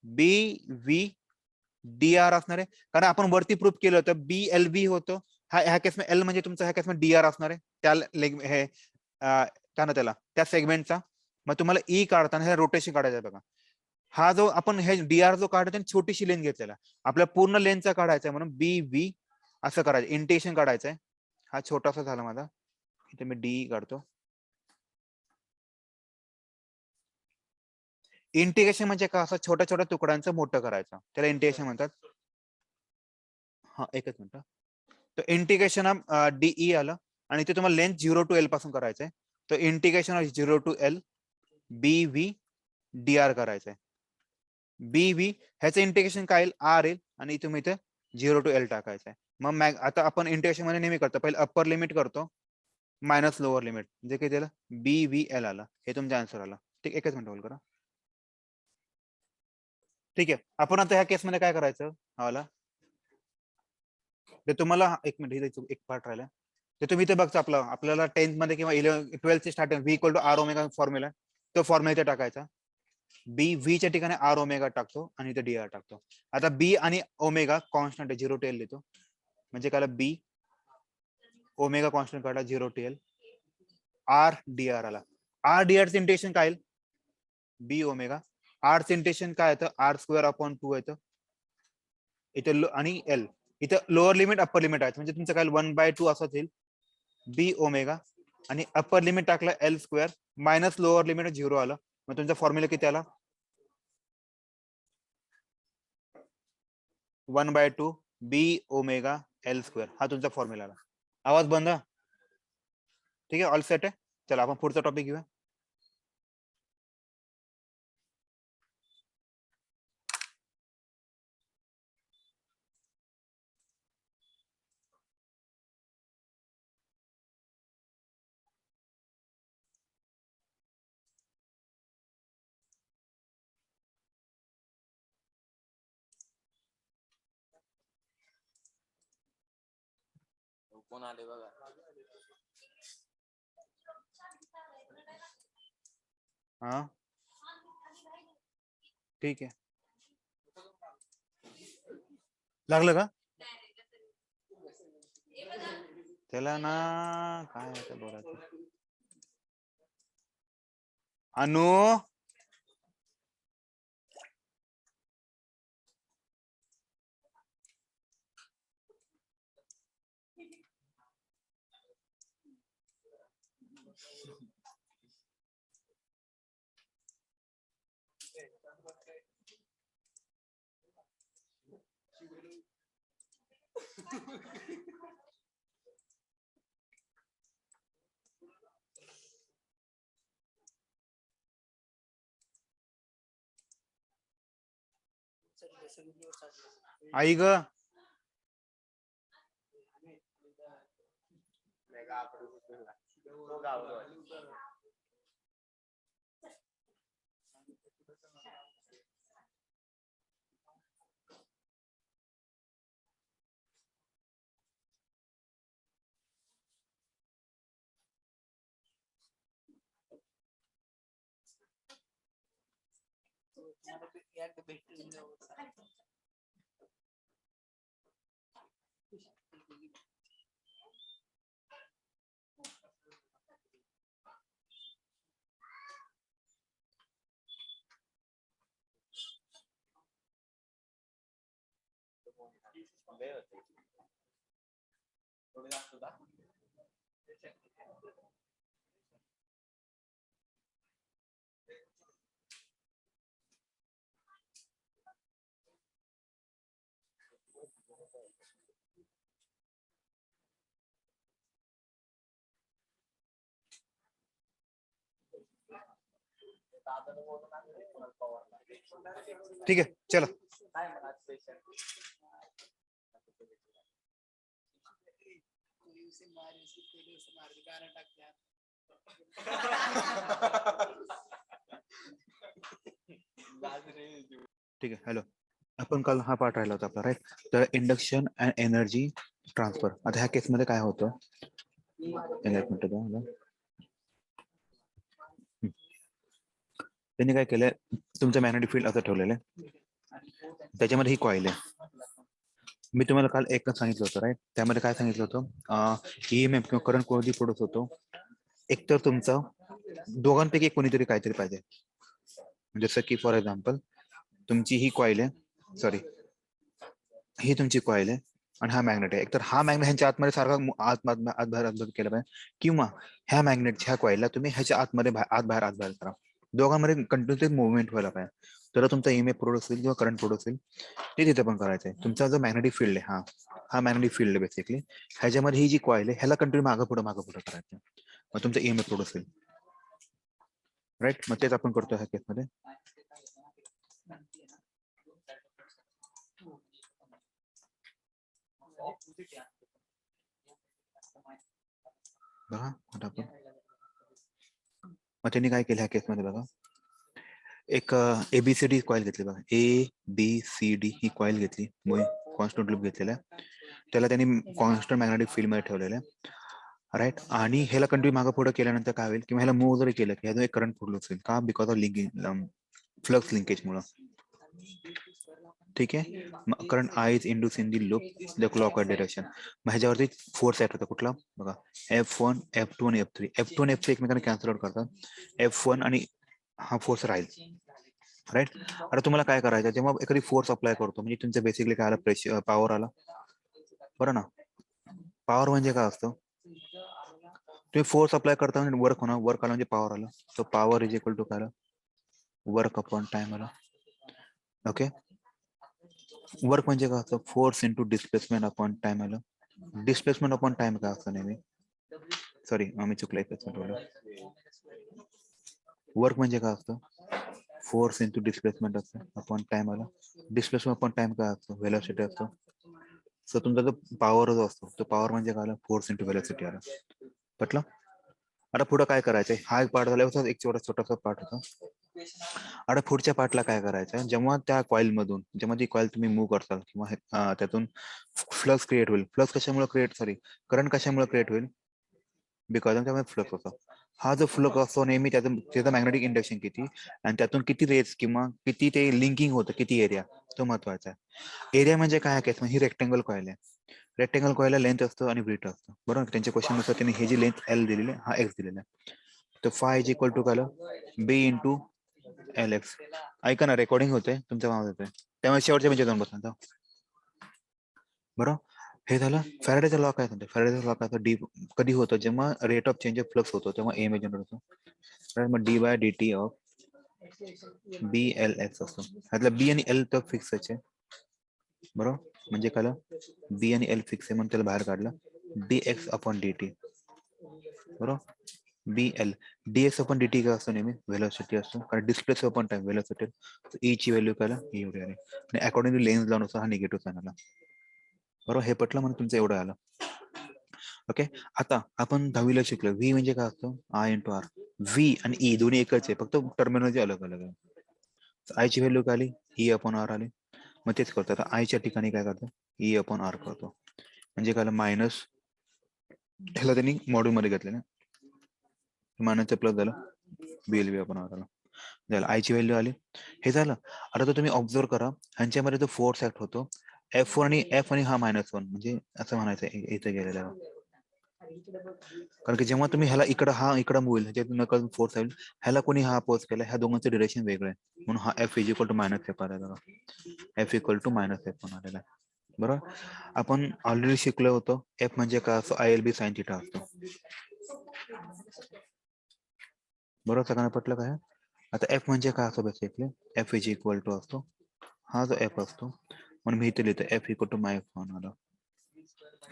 BV DR असणार आहे. कारण आपण वरती प्रूफ केलं होतं BLV होतं. ह्या केसमध्ये L म्हणजे तुमचा ह्या केसमध्ये DR असणार आहे. त्या हे काय ना त्याला त्या सेगमेंटचा. मग तुम्हाला E काढताना हे रोटेशन काढायचं बघा. हा जो आपण हे DR जो काढतो छोटीशी लेन घेतलेला आपल्या पूर्ण लेनचा काढायचा म्हणून BV असं करायचं. इंटेशन काढायचंय. हा छोटासा झाला माझा. इथे मी D काढतो. इंटिग्रेशन म्हणजे काय? असं छोट्या छोट्या तुकड्यांचं मोठं करायचं त्याला इंटिग्रेशन म्हणतात. हा एकच मिनिट. तर इंटिग्रेशन ऑफ DE आलं आणि ते तुम्हाला लेंथ 0 टू L पासून करायचंय. तर integration of 0 to L BV DR करायचंय. BV ह्याचं इंटिग्रेशन काय येईल? R येईल आणि तुम्ही इथे 0 टू L टाकायचंय. मग आता आपण इंटिग्रेशन मध्ये नेहमी करतो पहिले अप्पर लिमिट करतो मायनस लोअर लिमिट जे काही त्याला BVL आला. हे तुमचा आन्सर आला. ठीक. एकच मिनिट होल्ड करा. ठीक आहे. आपण आता ह्या केसमध्ये काय करायचं हवाला ते तुम्हाला एक मिनिट एक पार्ट राहिला ते तुम्ही ते बघता आपल्याला 10th मध्ये किंवा 12th starting V equal to R omega formula तो फॉर्म्युला इथे टाकायचा बी व्ही च्या ठिकाणी आर ओमेगा टाकतो आणि इथे डी आर टाकतो. आता बी आणि ओमेगा कॉन्स्टंट आहे 0 टेल देतो म्हणजे काय बी ओमेगा कॉन्स्टंट काढला 0 टेल आर डी आर आला. आर डी आर इंटेशन काय येईल बी ओमेगा आर इंटेशन काय येतं आर स्क्वेअर अपॉन 2 येतं इथे आणि एल इथं लोअर लिमिट अप्पर लिमिट आहे म्हणजे तुमचं काय 1/2 असंच येईल बी ओमेगा आणि अप्पर लिमिट टाकलं L square minus lower limit 0 आलं मग तुमचा फॉर्म्युला किती आला 1/2 बी ओमेगा एल स्क्वेअर हा तुमचा फॉर्म्युला आला. आवाज बंद ठीक आहे ऑल सेट आहे. चला आपण पुढचा टॉपिक घेऊया. कोण आले बघा. हा ठीक आहे लागलं का त्याला ना काय आहे बोलायचं अनु आई ग ठीक आहे चला ठीक आहे हॅलो आपण काल हा पार्ट राहिला होता आपला राईट तर इंडक्शन अँड एनर्जी ट्रान्सफर आता ह्या केसमध्ये काय होतं एक मिनिट त्यांनी काय केलंय तुमचं मॅग्नेटिक फील्ड असं ठेवलेलं आहे त्याच्यामध्ये ही कॉईल आहे मी तुम्हाला काल एकच सांगितलं होतं राईट त्यामध्ये काय सांगितलं होतं ईएमएफ किंवा करंट कोणती प्रोड्यूस होतो एकतर तुमचा दोघांपैकी कोणीतरी काहीतरी पाहिजे जसं की फॉर एक्झाम्पल तुमची ही कॉईल आहे सॉरी ही तुमची कॉईल आहे आणि हा मॅग्नेट आहे एकतर हा मॅग्नेट ह्याच्या आतमध्ये सारखा आत केला पाहिजे किंवा ह्या मॅग्नेटच्या कॉईलला तुम्ही ह्याच्या आतमध्ये आत बाहेर करा दोघांमध्ये कंटिन्युअसली मुवमेंट व्हायला पाहिजे तर तुमचा ईएमएफ प्रोड्यूस होईल किंवा करंट प्रोड्यूस होईल ते तिथे पण करायचं आहे तुमचा जो मॅग्नेटिक फील्ड आहे हा मॅग्नेटिक फील्ड आहे बेसिकली ह्याच्यामध्ये ही जी कॉईल आहे ह्याला कंटिन्यू मागं पुढे करायचं मग तुमचा ईएमएफ प्रोड्यूस होईल राईट मग तेच आपण करतो ह्या केसमध्ये बघा आता आपण मग त्यांनी काय केलं ह्या केसमध्ये बघा एक ABCD कॉईल घेतली बघा, ABCD ही कॉईल घेतली, कॉन्स्टंट लूप घेतलेला आहे, त्याला त्यांनी कॉन्स्टंट मॅग्नेटिक फील्ड मध्ये ठेवलेलं आहे, राईट. आणि ह्याला कंटिन्यू मागे पुढे केल्यानंतर काय होईल, किंवा ह्याला मूव्ह जरी केलं की ह्यातून एक करंट प्रोड्यूस होईल. का? Because of linking, flux linkage मुळे. ठीक आहे. Current I is induce in the loop the clockwise direction. मग ह्याच्यावरती फोर्स ऍक्ट होता कुठला बघा, F1 F2 आणि F3. F2 आणि F3 एकमेकांना कॅन्सल आउट करतात, F1 आणि हा फोर्स राहील, राईट. आता तुम्हाला काय करायचं, जेव्हा एखादी फोर्स अप्लाय करतो म्हणजे तुमचं बेसिकली काय आला, प्रेशर, पॉवर आला, बरं ना. पॉवर म्हणजे काय असतं, तुम्ही फोर्स अप्लाय करता म्हणजे वर्क होणार, वर्क आला म्हणजे पॉवर आला. So power is equal to काय आला, वर्क अपॉन टाइम आला. ओके. वर्क म्हणजे काय असतं, force into displacement upon time आलं. डिस्प्लेसमेंट अपॉन टाइम काय असतं नेहमी, सॉरी आम्ही चुकलं, वर्क म्हणजे काय असतं, फोर्स इंटू डिस्प्लेसमेंट असतं अपॉन टाइम आला. डिस्प्लेसमेंट अपॉन टाइम काय असतं, व्हेलॉसिटी असतो. सो तुमचा जो पॉवर जो असतो, तो पॉवर म्हणजे काय आला, फोर्स इंटू व्हेलॉसिटी आला. पटलं. आता पुढे काय करायचंय, हा एक पार्ट झाला, एक छोटासा पार्ट होता. आता पुढच्या पार्टला काय करायचं, जेव्हा त्या कॉईल मधून, जेव्हा ती कॉईल तुम्ही मूव्ह करताल किंवा त्यातून फ्लक्स क्रिएट होईल. फ्लक्स कशामुळे क्रिएट, सॉरी करंट कशामुळे क्रिएट होईल, बिकॉज त्यामुळे फ्लक्स होता. हा जो फ्लक्स असतो नेहमी त्याचं मॅग्नेटिक इंडक्शन किती, आणि त्यातून किती रेस किंवा किती ते लिंकिंग होतं, किती एरिया, तो महत्वाचा आहे. एरिया म्हणजे काय केस, ही रेक्टेंगल कॉईल आहे. रेक्टेंगल कॉईलला लेंथ असतं आणि ब्रीथ असतं, बरोबर. त्यांच्या क्वेश्चन नुसार त्यांनी हे जी लेंथ L दिलेली आहे, हा X दिलेला आहे. तर फाय इज इक्वल टू काय, B इंटू LX. ऐका ना, रेकॉर्डिंग होते, तुमच्या मागे होते, त्यामुळे शेवटच्या म्हणजे जाऊन बसा बरोबर. हे झालं. फॅरेडेचा लॉ काय सांगतो, फॅरेडेचा लॉ काय, डी कधी होतं, जेव्हा rate of change of flux होतो तेव्हा ए जनरेट होतो. मग D/dt ऑफ BLX असतो. ह्यातलं B आणि L तर फिक्सच आहे, बरोबर. म्हणजे काय, B आणि L फिक्स आहे म्हणून त्याला बाहेर काढलं, dx अपॉन dt, बरोबर. BL dx अपॉन dt काय असतो नेहमी, व्हेलॉसिटी असतो, कारण displace upon time velocity. E ची व्हॅल्यू काय, E एवढी आली, आणि अकॉर्डिंग टू लेन्स लावून हा निगेटिव्ह साइन आला, बरोबर. हे पटलं म्हणून तुमचं एवढं आलं. ओके. आता आपण 10वीला शिकलो, व्ही म्हणजे काय असतो, I इंटू आर. व्ही आणि ई दोन्ही एकच आहे, फक्त टर्मिनॉलॉजी अलग अलग आहे. आय ची व्हॅल्यू काय आली, E अपॉन आर आली. मग तेच करतो, आता आयच्या ठिकाणी काय करतो, E अपॉन आर करतो. म्हणजे काय, मायनस, ह्याला त्यांनी मॉड्यूल मध्ये घेतले ना, मायनसचं प्लस झालं, BLV अपॉन आर आला, झालं. आयची व्हॅल्यू आली. हे झालं. आता तर तुम्ही ऑब्झर्व करा, ह्यांच्यामध्ये जो फोर्स ऍक्ट होतो, F1 आणि F आणि हा -1, म्हणजे असं म्हणायचं इथे गेलेला आहे. कारण की जेव्हा तुम्ही ह्याला इकडं मूव होईल, नकल फोर्स येईल, ह्याला कोणी हा अपोज केला, ह्या दोघांचं डिरेक्शन वेगळं आहे, म्हणून हा F is equal to -F आलेला, F इक्वल टू -F आलेला, बरोबर. आपण ऑलरेडी शिकलो होतो, F म्हणजे काय असतो, ILB साइन थिटा असतो, बरोबर. सगळ्यांना पटलं काय. आता F म्हणजे काय असतो, basically F is equal to असतो, हा जो F असतो, म्हणून मी इथे लिहितो F इक्वल टू आला,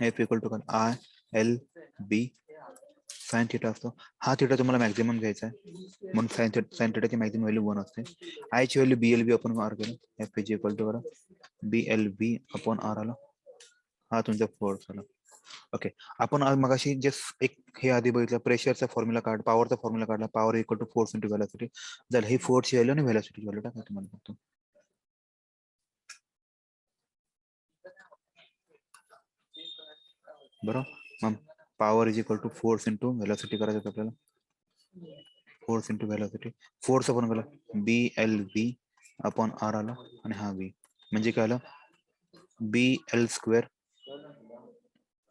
F equal to ILB sine theta असतो. हा थिटा तुम्हाला मॅक्झिमम घ्यायचा आहे, म्हणून साइन थिटाची मॅक्झिमम व्हॅल्यू 1 असते. आय ची व्हॅल्यू BLB अपॉन आर केलं, F is equal to BLB अपॉन आर आला, हा तुमचा फोर्स आला. ओके. आपण मगाशी जे एक हे आधी बघितलं, प्रेशरचा फॉर्म्युला काढ, पॉवरचा फॉर्म्युला काढला, power equal to force into velocity झालं. ही फोर्सची व्हॅल्यू आणि व्हेलॉसिटी व्हॅल्यू टाका तुम्हाला फक्त, बरोबर. मग power is equal to force into velocity करायचं आपल्याला, फोर्स इंटू व्हेलॉसिटी, फोर्स आपण केला BLV अपॉन आर आला, आणि हा V म्हणजे काय आलं, BL square,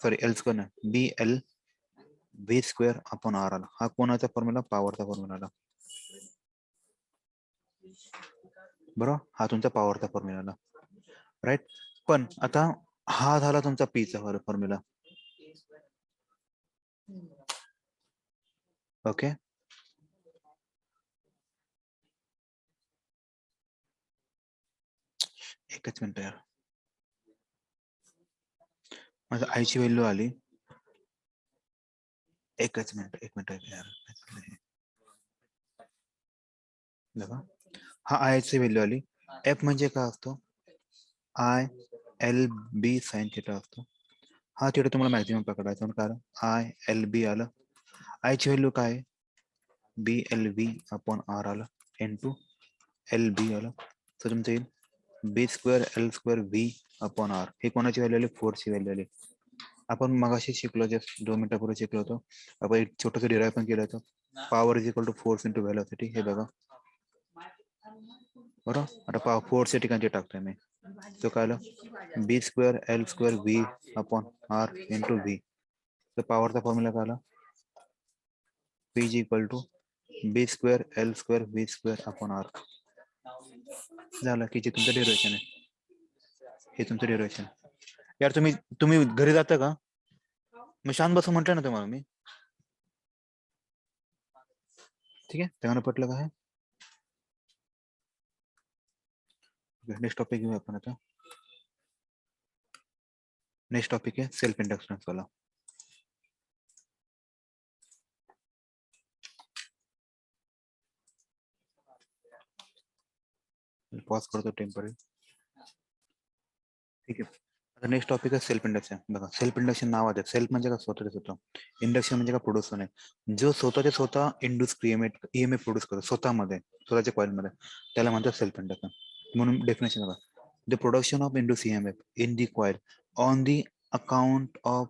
sorry L square नाही, BLV स्क्वेअर अपॉन आर आला. हा कोणाचा फॉर्म्युला, पॉवरचा फॉर्म्युला आला, बरोबर. हा तुमचा पॉवरचा फॉर्म्युला आला, राईट. पण आता हा झाला तुमचा पीचा फॉर्म्युला, ओके. एकच मिनिट यार, माझा आयची व्हॅल्यू आली, एकच मिनिट यार, हा आयची व्हॅल्यू आली. F म्हणजे काय असतो, ILB साइन थिटा असतो. हा थिटा तुम्हाला मॅक्झिमम पकडायचा, कारण ILB आलं. आयची व्हॅल्यू काय, BLV अपॉन आर आलं, N2 एल बी आलं. तर तुमचं येईल B square L square V upon R. हे कोणाची व्हॅल्यू आली? फोर्सची व्हॅल्यू आली. आपण मगाशी शिकलो, जस्ट 2 मिनिटापूर्वी शिकलो होतो. आपण एक छोटंसं डिराईव्ह पण केलं होतं. Power is equal to force into velocity. हे बघा बरोबर. आता फोर्सच्या ठिकाणी टाकतोय मी. तो काय आलं? B square L square V upon R into V. तर पॉवरचा फॉर्म्युला काय आला? P is equal to B square L square V square upon R. झालं की जे तुमचं डेरिव्हेशन आहे. हे तुमचं डेरिव्हेशन. यार तुम्ही घरी जाता का? मग शांत बस म्हटलं ना तुम्हाला मी. ठीक आहे, त्यानं पटलं का? नेक्स्ट टॉपिक घेऊ आपण आता. नेक्स्ट टॉपिक आहे सेल्फ इंडक्टन्स वाला. पॉज करतो टेम्पररी. ठीक आहे, आता नेक्स्ट टॉपिक आहे सेल्फ इंडक्शन. बघा, सेल्फ इंडक्शन नावात आहे. सेल्फ म्हणजे काय? स्वतःचे स्वतः. इंडक्शन म्हणजे काय? प्रोड्यूस होणे. जो स्वतःचे स्वतः इंड्यूस ईएमएफ प्रोड्यूस करतो स्वतःमध्ये, स्वतःच्या कॉइलमध्ये, त्याला म्हणतात सेल्फ इंडक्शन. म्हणून डेफिनेशन बघा, the production of induce EMF in the coil on the account of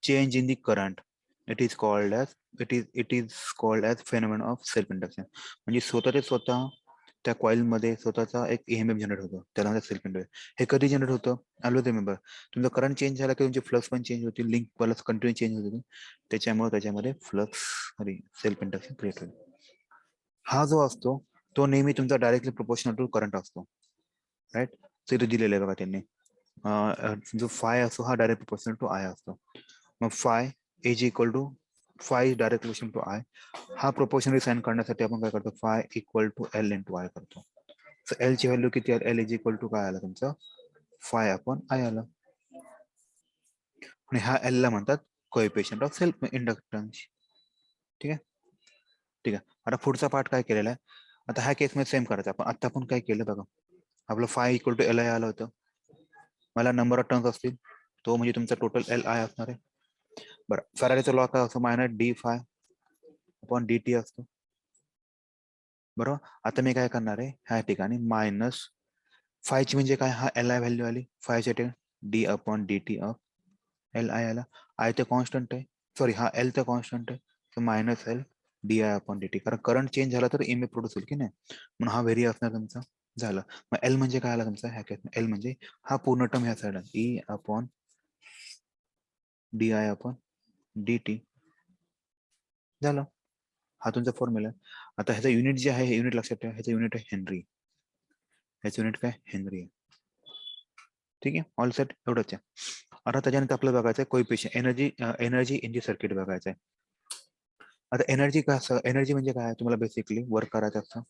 change in the current, it is called as phenomenon of self induction. म्हणजे स्वतःचे स्वतः त्या कॉइल मध्ये स्वतःचा एक ईएमएफ जनरेट होतो, त्याला म्हणतात सेल्फ इंडक्शन. हे कधी जनरेट होतं? ऑलवेज रिमेंबर, तुमचा करंट चेंज झाला की तुमची फ्लक्स पण चेंज होती, लिंक प्लस कंटिन्यू चेंज होती, त्याच्यामुळे त्याच्यामध्ये फ्लक्स सेल्फ इंडक्शन क्रिएट होईल. हा जो असतो तो नेहमी तुमचा डायरेक्टली प्रोपोर्शनल टू करंट असतो. राईट, तो इथे दिलेलं आहे बघा त्यांनी. जो फाय असतो हा डायरेक्ट प्रोपोर्शनल टू आय असतो. मग phi is equal to phi direct relation to I. हा प्रोपोर्शनली साइन करण्यासाठी आपण काय करतो? Phi equal to L into I करतो. एल ची व्हॅल्यू किती आली? एल इज इक्वल टू काय आलं तुमचं? फाय अपॉन आय आलं. आणि हा एल ला म्हणतात कोएफिशियंट ऑफ सेल्फ इंडक्टन्स. ठीक आहे, ठीक आहे. आता पुढचा पार्ट काय केलेला आहे? आता ह्या केस मध्ये सेम करायचं. आता आपण काय केलं बघा, आपलं phi equal to L I आलं होतं. मला नंबर ऑफ टर्न्स असतील, तो म्हणजे तुमचा टोटल एल आय असणार आहे. बरं, फॅराडेचा लॉ काय असतो? Minus D five upon D T असतो. बरोबर. आता मी काय करणार आहे, ह्या ठिकाणी मायनस फायची म्हणजे काय? हा एल आय व्हॅल्यू आली फायच्या ठिकाणी, D upon D T of L I आला. आय ते कॉन्स्टंट आहे, सॉरी हा एल तर कॉन्स्टंट आहे, तर minus L D I upon D T. कारण करंट चेंज झाला तर ईएमएफ प्रोड्यूस होईल की नाही, म्हणून हा व्हेरी असणार तुमचा. झालं. मग एल म्हणजे काय आला तुमचा ह्या केस? एल म्हणजे हा पूर्ण टर्म ह्या side, E upon D I upon D T. झालं, हा तुमचा फॉर्म्युला. आता ह्याचा युनिट जे आहे, हे युनिट लक्षात ठेवा, ह्याचं युनिट आहे हेनरी. ह्याचं युनिट काय? हेनरी आहे. ठीक आहे, ऑल सेट, एवढंच आहे. आता त्याच्यानंतर आपल्याला बघायचं आहे coefficient energy in the circuit बघायचं आहे. आता एनर्जी काय असतं? एनर्जी म्हणजे काय? तुम्हाला बेसिकली वर्क करायचं असतं.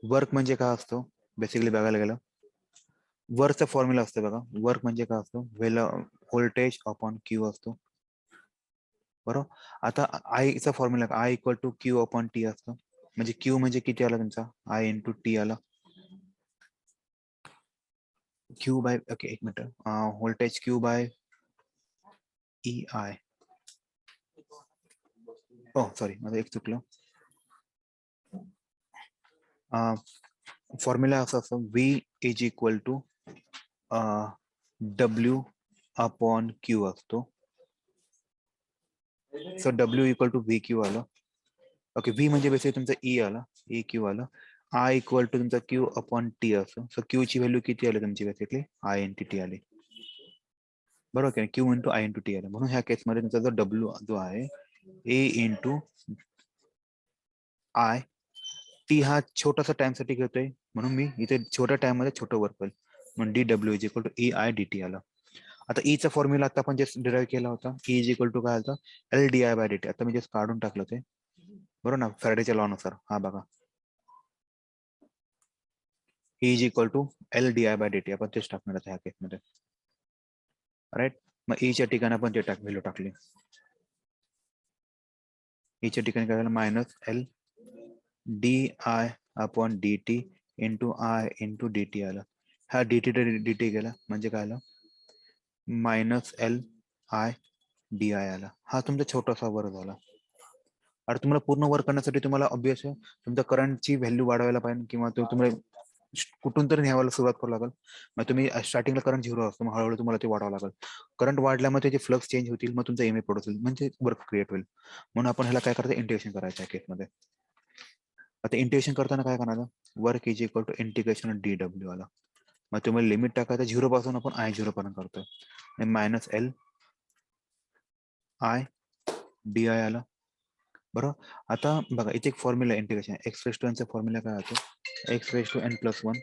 वर्क म्हणजे काय असतो बेसिकली बघायला गेलं? वर्कचा फॉर्म्युला असतो बघा. वर्क म्हणजे काय असतो? व्होल्टेज अपॉन क्यू असतो. बरोबर. आता आयचा formula I equal to Q upon T असतो. म्हणजे क्यू म्हणजे किती आला तुमचा? आय इंटू टी आला. क्यू बाय, ओके एक minute, voltage Q by E I. Oh sorry, माझं एक चुकलं. फॉर्म्युला असा असतो, V is equal to W upon Q असतो. So W equal to V Q आलं. ओके, व्ही म्हणजे बेसिकली तुमचा ई आला, ई क्यू आला. आय इक्वल टू तुमचा क्यू अपॉन टी असतो. सो क्यू ची व्हॅल्यू किती आली तुमची? बेसिकली आय इंटू टी आली. बरोबर, Q into I into T आले. म्हणून ह्या केसमध्ये तुमचा जो डब्ल्यू जो आहे, ए इंटू आय. टी हा छोटासा टाइम साठी घेतोय, म्हणून मी इथे छोट्या टाइम मध्ये छोटं वर्क होईल, म्हणून D W is equal to E I D T आला. आता ई चा फॉर्म्युला आता आपण जे डिराईव्ह केला होता, ई इज इक्वल टू काय होता? L D I by D T. आता मी जस्ट काढून टाकलं ते, बरोबर ना, फॅरेडेच्या लॉ नुसार. हा बघा, E is equal to L D I by D T. आपण तेच टाकणार आहे ह्या केसमध्ये. राईट, मग ई च्या ठिकाणी आपण ते व्हॅल्यू टाकली. ई च्या ठिकाणी काय झालं? Minus L D I upon D T into I into D T आला. हा डी टी गेला म्हणजे काय आलं? Minus L I D I आला. हा तुमचा छोटासा वर्ग झाला. आता तुम्हाला पूर्ण वर्क करण्यासाठी तुम्हाला ऑब्विस तुमच्या करंटची व्हॅल्यू वाढवायला पाहिजे किंवा तो तुम्हाला कुठून तरी न्यावायला सुरुवात करावं लागेल. मग तुम्ही स्टार्टिंगला करंट 0 असतो, मग हळूहळू तुम्हाला ते वाढवावं लागेल. करंट वाढल्यामुळे त्याचे फ्लक्स चेंज होतील, मग तुमचा ईएमएफ प्रोड्यूस होईल, म्हणजे वर्क क्रिएट होईल. म्हणून आपण ह्याला काय करायचं, इंटिग्रेशन करायचं आहे केसमध्ये. आता इंटिग्रेशन करताना काय करणार, work is equal to integration DW आला. मग तुम्हाला लिमिट टाकायचं 0 पासून आपण I0 पर्यंत करतोय, minus L I D I आला. बरोबर. आता बघा इथे एक formula integration x raise to एनचा फॉर्म्युला काय होतो, x raise to n plus 1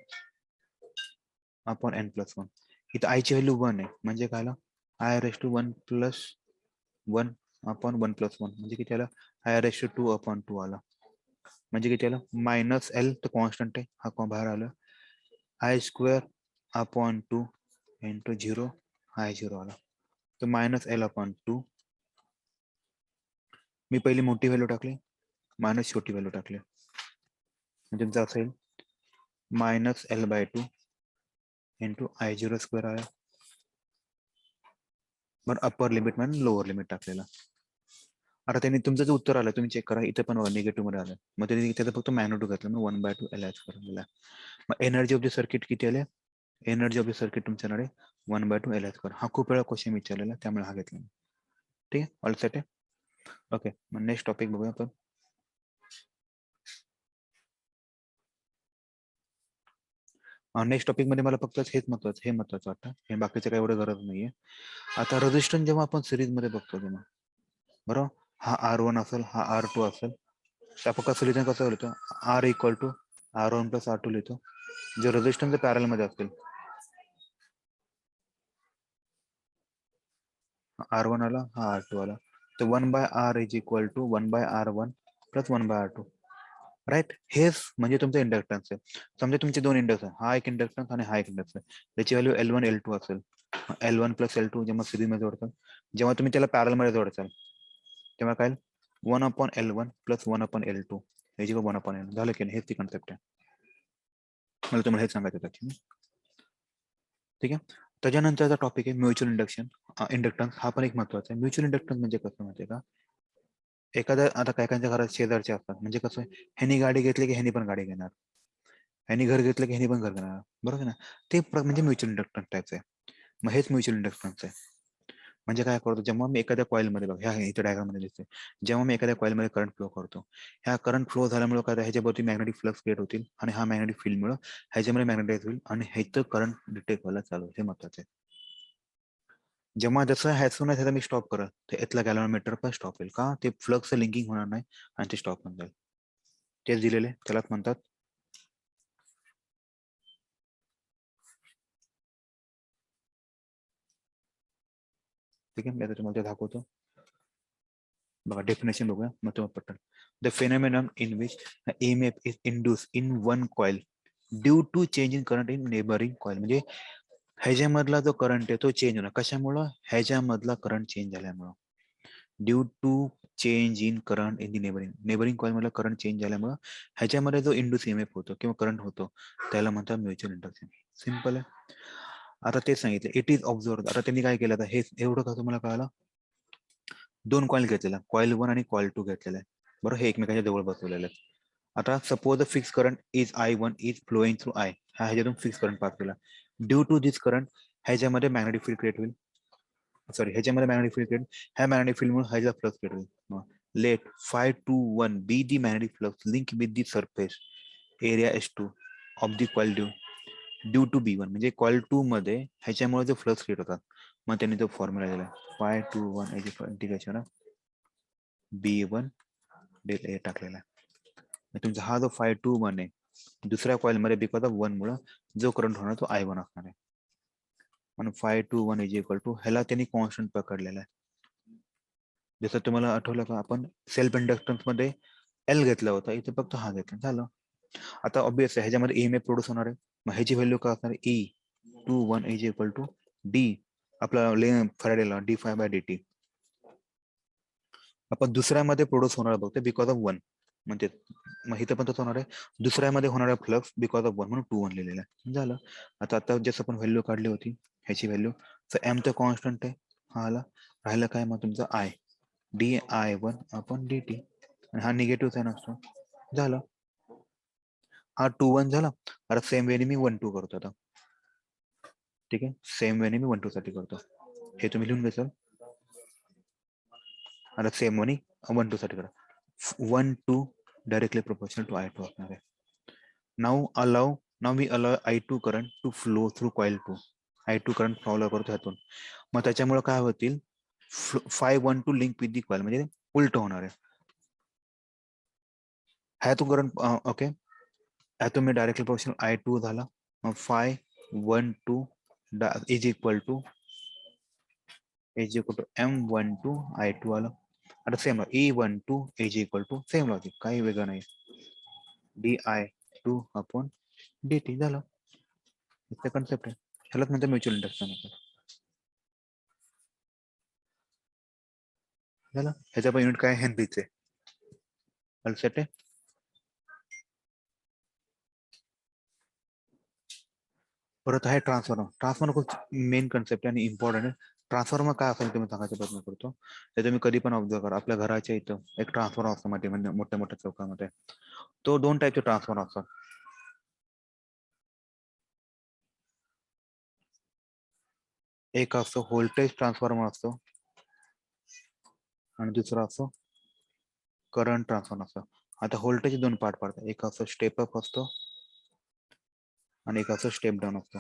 upon n plus 1. इथं आय ची व्हॅल्यू 1 आहे, म्हणजे काय I raise to 1 plus 1 upon 1 plus 1, म्हणजे किती आला, आय रेस टू 2 अपॉन 2 आला. म्हणजे किती आला, मायनस एल तर कॉन्स्टंट आहे, हा बाहेर आला, I square upon 2 into 0 I0 आला. तर मायनस एल अपॉन 2, मी पहिली मोठी व्हॅल्यू टाकली, मायनस छोटी व्हॅल्यू टाकली, म्हणजे तुमचं असेल minus L by 2 into I0 square आला. पण अप्पर लिमिट म्हणून लोअर लिमिट टाकलेला. आता त्यांनी तुमचं जे उत्तर आलं तुम्ही चेक करा, इथे पण निगेटिव्ह मध्ये आलं, मग त्यांनी त्याचा फक्त मॅग्निट्यूड घातलं, मग 1/2 LH करून. मग एनर्जी ऑफ द सर्किट किती आले, एनर्जी ऑफ द सर्किट तुमच्याकडे 1/2 LH कर. हा खूप वेळा क्वेश्चन विचारलेला, त्यामुळे हा घेतला. ठीक आहे, ऑल सेट आहे. ओके, मग नेक्स्ट टॉपिक बघूया आपण. नेक्स्ट टॉपिक मध्ये मला फक्त हेच महत्वाचं, हे महत्वाचं वाटतं, हे बाकीचं काही एवढं गरज नाहीये. आता रेझिस्टन्स जेव्हा आपण सिरीज मध्ये बघतो तेव्हा, बरोबर, हा R1 असेल, हा R2 असेल, तर आपण कसं लिहितो, कसं लिहितो, R equal to R1 plus R2 लिहितो. जे रेझिस्टन्स पॅरल मध्ये असतील, R1 आला, हा R2 आला, तर 1/R is equal to 1/R1 plus 1/R2. Right, हेच म्हणजे तुमचं इंडक्टन्स आहे. समजा तुमचे दोन इंडक्टन्स, हा एक इंडक्टन्स आणि हा एक इंडक्टन्स, त्याची व्हॅल्यू L1 L2 असेल. L1 प्लस L2 जेव्हा सिरीज मध्ये जोडतात, जेव्हा तुम्ही त्याला पॅरल मध्ये जोडचाल तेव्हा काय 1/L1 प्लस 1/L2 हे जेव्हा 1/L झालं की नाही, हेच ती कन्सेप्ट आहे. मला तुम्हाला हेच सांगायचं होतं. ठीक आहे, त्याच्यानंतरचा टॉपिक आहे म्युच्युअल इंडक्शन इंडक्टन्स. हा पण एक महत्वाचा आहे. म्युच्युअल इंडक्टन्स म्हणजे कसं माहितीये का, एखाद्या आता काय काहींच्या घरात शेजारचे असतात, म्हणजे कसं ह्यानी गाडी घेतली की ह्यानी पण गाडी घेणार, ह्यानी घर घेतलं की ह्यानी पण घर घेणार, बरोबर ना. ते म्हणजे म्युच्युअल इंडक्टन्स टाईपच आहे. मग हेच म्युच्युअल इंडक्टन्स आहे. म्हणजे काय करतो, जेव्हा मी एखाद्या कॉईल मध्ये बघा, ह्या इथे डायग्राम मध्ये दिसते, जेव्हा मी एखाद्या कॉईल मध्ये करंट फ्लो करतो, ह्या करंट फ्लो झाल्यामुळे काय ह्याच्यावरती मॅग्नेटिक फ्लक्स क्रिएट होतील, आणि हा मॅग्नेटिक फील्ड मुळे ह्याच्यामध्ये मॅग्नेटाइज होईल, आणि ह्याचं करंट डिटेक्ट व्हायला चालू, हे महत्वाचं आहे. जेव्हा जसं ह्यासून ह्याचा मी स्टॉप करत, तर इथला गॅलोमीटर पण स्टॉप होईल, का ते फ्लक्स लिंकिंग होणार नाही आणि ते स्टॉप होऊन जाईल. तेच दिलेले, त्यालाच म्हणतात ठीक आहे. मी आता तुम्हाला ते दाखवतो, बघा डेफिनेशन बघूया, मग तुम्हाला पटल. The phenomenon in which EMF is induce in one coil due to change in current in neighbouring coil. म्हणजे ह्याच्यामधला जो करंट आहे तो चेंज होणार, कशामुळं, ह्याच्यामधला करंट चेंज झाल्यामुळं, due to change in current in the neighbouring coil मधला करंट चेंज झाल्यामुळं ह्याच्यामध्ये जो इंड्यूस EMF होतो किंवा करंट होतो, त्याला म्हणतात म्युच्युअल इंडक्शन. सिंपल आहे. आता ते सांगितलं, इट इज ऑब्झर्व. आता त्यांनी काय केलं, आता हे एवढं का तुम्हाला कळालं, दोन कॉइल घेतलेला, कॉइल 1 आणि कॉइल 2 घेतलेला आहे, बरोबर, हे एकमेकांच्या जवळ बसवलेले आहेत. आता suppose the fix current is I1 is flowing through I, हा ह्याच्यातून फिक्स करंट पास केला. ड्यू टू दिस करंट ह्याच्यामध्ये मॅग्नेटिक फील्ड क्रिएट होईल, सॉरी ह्याच्यामध्ये मॅग्नेटिक फील्ड क्रिएट, ह्या मॅग्नेटिक फील्ड मुळे ह्याचा फ्लक्स क्रिएट होईल. Let Φ21 be the magnetic flux link with the surface area S2 of the coil due to B1. म्हणजे coil 2 मध्ये ह्याच्यामुळे जो फ्लक्स क्रिएट होतात, मग त्यांनी तो फॉर्म्युला दिला, Φ21 इंटिग्रेशन B1 डेल A टाकलेला आहे. तुमचा हा जो Φ21 आहे, दुसऱ्या कॉइल मध्ये बिकॉज ऑफ 1 मुळे जो करंट होणार तो I1 असणार आहे. म्हणून Φ21 इज इक्वल टू, ह्याला त्यांनी कॉन्स्टंट पकडलेला आहे. जसं तुम्हाला आठवलं का, आपण सेल्फ इंडक्टन्स मध्ये L घेतला होता, इथे फक्त हा घेतला, झालं. आता ऑब्विस ह्याच्यामध्ये EMF प्रोड्यूस होणार आहे, मग ह्याची व्हॅल्यू काय असणार आहे, E21 is equal to D, आपला फॅराडेला dφ/dt. आपण दुसऱ्यामध्ये प्रोड्यूस होणार बघतो बिकॉज ऑफ 1, म्हणजे मग इथं पण तसं होणार आहे, दुसऱ्यामध्ये होणारा फ्लक्स बिकॉज ऑफ 1 म्हणून 2 लिहिलेला आहे, झालं. आता जसं आपण व्हॅल्यू काढली होती ह्याची व्हॅल्यू, तर M तर कॉन्स्टंट आहे, हा आला, राहिलं काय मग तुमचं I, dI1 dt, आणि हा निगेटिव्ह साईन असतो. झालं. हा 2-1 झाला. आता सेम वेने मी 1-2 करतो आता. ठीक आहे, सेम वेने मी 1-2 साठी करतो. हे तुम्ही लिहून घ्याल. आता सेम वेने 1-2 साठी करा. 1-2 डायरेक्टली प्रोपोर्शनल टू I2 असणार आहे. Now we allow I2 current to flow through coil 2. I2 current flow करतो ह्यातून. मग त्याच्यामुळे काय होतील, 5-1-2 लिंक विथ दी कॉइल, म्हणजे उलट होणार आहे. ह्यातून करंट ओके, ह्यातून मी डायरेक्टली प्रोपोर्शनल I2 झाला. मग 5-1-2 is equal to M12 I2 आलं. आता same E12 is equal to same logic, काही वेगळं नाही, DI2 अपॉन DT झालं. इथं कन्सेप्ट आहे, ह्यालाच म्हणतात म्युच्युअल इंडक्शन. झालं. ह्याचा पण युनिट काय, हेनरीचे. सेट आहे. परत आहे ट्रान्सफॉर्मर खूप मेन कन्सेप्ट आणि इम्पॉर्टंट आहे. ट्रान्सफॉर्मर काय असेल ते मी सांगायचा प्रयत्न करतो. ते तुम्ही कधी पण ऑब्झर्व करा, आपल्या घराच्या इथं एक ट्रान्सफॉर्मर असतो मध्ये, म्हणजे मोठ्या मोठ्या चौकामध्ये. तो 2 टाईपचे ट्रान्सफॉर्मर असतात. एक असतो व्होल्टेज ट्रान्सफॉर्मर असतो, आणि दुसरा असतो करंट ट्रान्सफॉर्मर असतो. आता व्होल्टेज 2 पार्ट पडतात, एक असतो स्टेप अप असतो आणि एक असतो स्टेप डाऊन असतो.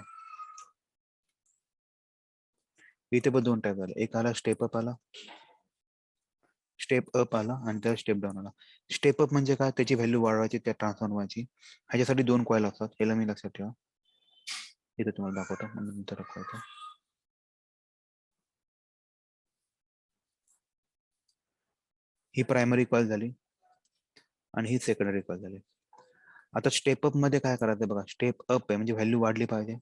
इथे पण 2 टाईप झाले, एक आला स्टेप अप आला, स्टेप अप आला, आणि त्याला स्टेप डाऊन आला. स्टेप अप म्हणजे काय, त्याची व्हॅल्यू वाढवायची त्या ट्रान्सफॉर्मरची. ह्याच्यासाठी 2 कॉइल असतात, याला मी लक्षात ठेवा. इथे तुम्हाला दाखवतो, नंतर दाखवतो. ही प्रायमरी कॉइल झाली आणि ही सेकंडरी कॉइल झाली. आता स्टेप अप मध्ये काय करायचं बघा, स्टेप अप आहे म्हणजे व्हॅल्यू वाढली पाहिजे.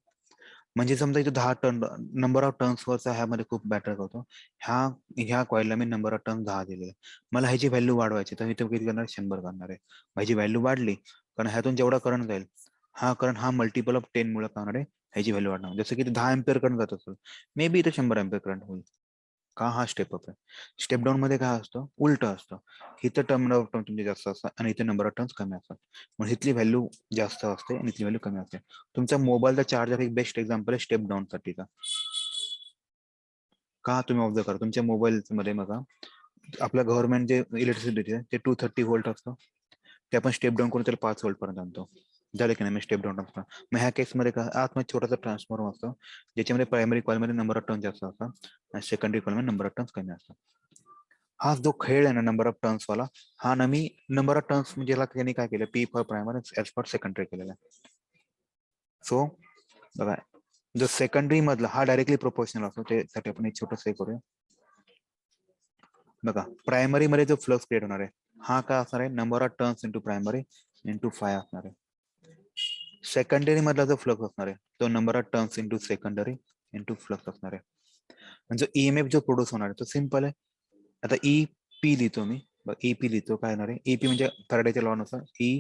म्हणजे समजा इथं 10 टर्न, नंबर ऑफ टर्न्स वरचा ह्यामध्ये खूप बॅटर करतो. ह्या कॉइलला मी नंबर ऑफ टर्न 10 दिलेले, मला ह्याची व्हॅल्यू वाढवायची, तर मी इथं किती करणार, 100 करणार आहे. ह्याची व्हॅल्यू वाढली, कारण ह्यातून जेवढा करंट जाईल, हा करंट हा मल्टिपल ऑफ 10 मुळे काय होणार आहे, ह्याची व्हॅल्यू वाढणार. जसं की 10 एम्पियर करंट जात असेल, मे बी इथे 100 एम्पियर करंट होईल. का, हा स्टेप अप आहे. स्टेप डाऊन मध्ये काय असतं, उलट असतं. इथं नंबर ऑफ टर्न तुमचे जास्त असतात आणि इथे नंबर ऑफ टर्न्स कमी असतात. मग इथली व्हॅल्यू जास्त असते आणि इथली व्हॅल्यू कमी असते. तुमचा मोबाईलचा चार्जर एक बेस्ट एक्झाम्पल आहे स्टेप डाऊन साठीचा. का, तुम्ही ऑब्झर्व करा तुमच्या मोबाईल मध्ये बघा, आपल्या गव्हर्नमेंट जे इलेक्ट्रिसिटी आहे ते 230 व्होल्ट असतं, ते आपण स्टेप डाऊन करून त्याला 5 व्होल्ट पर्यंत आणतो. झालं की नाही, मी स्टेप डाऊन असतो. मग ह्या केसमध्ये काय, आतमध्ये छोटासा ट्रान्सफॉर्मर असतो, ज्याच्यामध्ये प्रायमरी कॉइलमध्ये नंबर ऑफ टर्न जास्त असतात आणि सेकंडरी कॉइलमध्ये नंबर ऑफ टर्न्स कमी असतात. हा जो खेळ आहे ना नंबर ऑफ टर्न्स वाला, हा ना मी नंबर ऑफ टर्न्स म्हणजे त्यांनी काय केलं, P for primary, S for secondary केलेला आहे. सो बघा, जो सेकंडरी मधला हा डायरेक्टली प्रोपोर्शनल असतो, त्यासाठी आपण एक छोटस करूया. बघा, प्रायमरी मध्ये जो फ्लक्स क्रिएट होणार आहे, हा काय असणार आहे, number of turns into primary into 5 असणार आहे. सेकंडरी मधला जो फ्लक्स असणार आहे, तो number of turns into secondary into flux असणार आहे. म्हणजे EMF जो प्रोड्यूस होणार आहे तो सिंपल आहे. आता EP लिहितो मी, EP लिहितो, काय येणार आहे, EP म्हणजे फॅराडेच्या लॉ नुसार E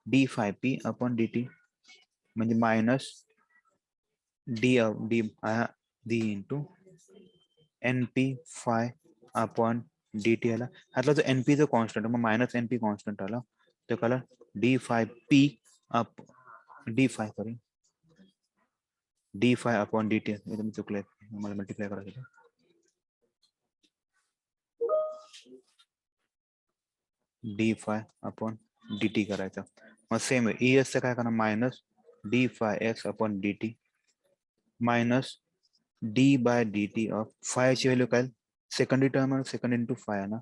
d∅P अपॉन dt, म्हणजे minus D into NP∅ upon dt आला. ह्यातला जो NP जो कॉन्स्टंट, मग मायनस NP कॉन्स्टंट आला, तो कळला d∅P up d∅ upon dt. एकदम चुकलंय, मला मल्टिप्लाय करायचं. d∅ अपॉन dt करायचा. मग सेम ES चं काय करणार, minus d∅s upon dt minus d by dt of phi ची व्हॅल्यू काय, सेकंडरी टर्म सेकंड इंटू 5 आहे ना.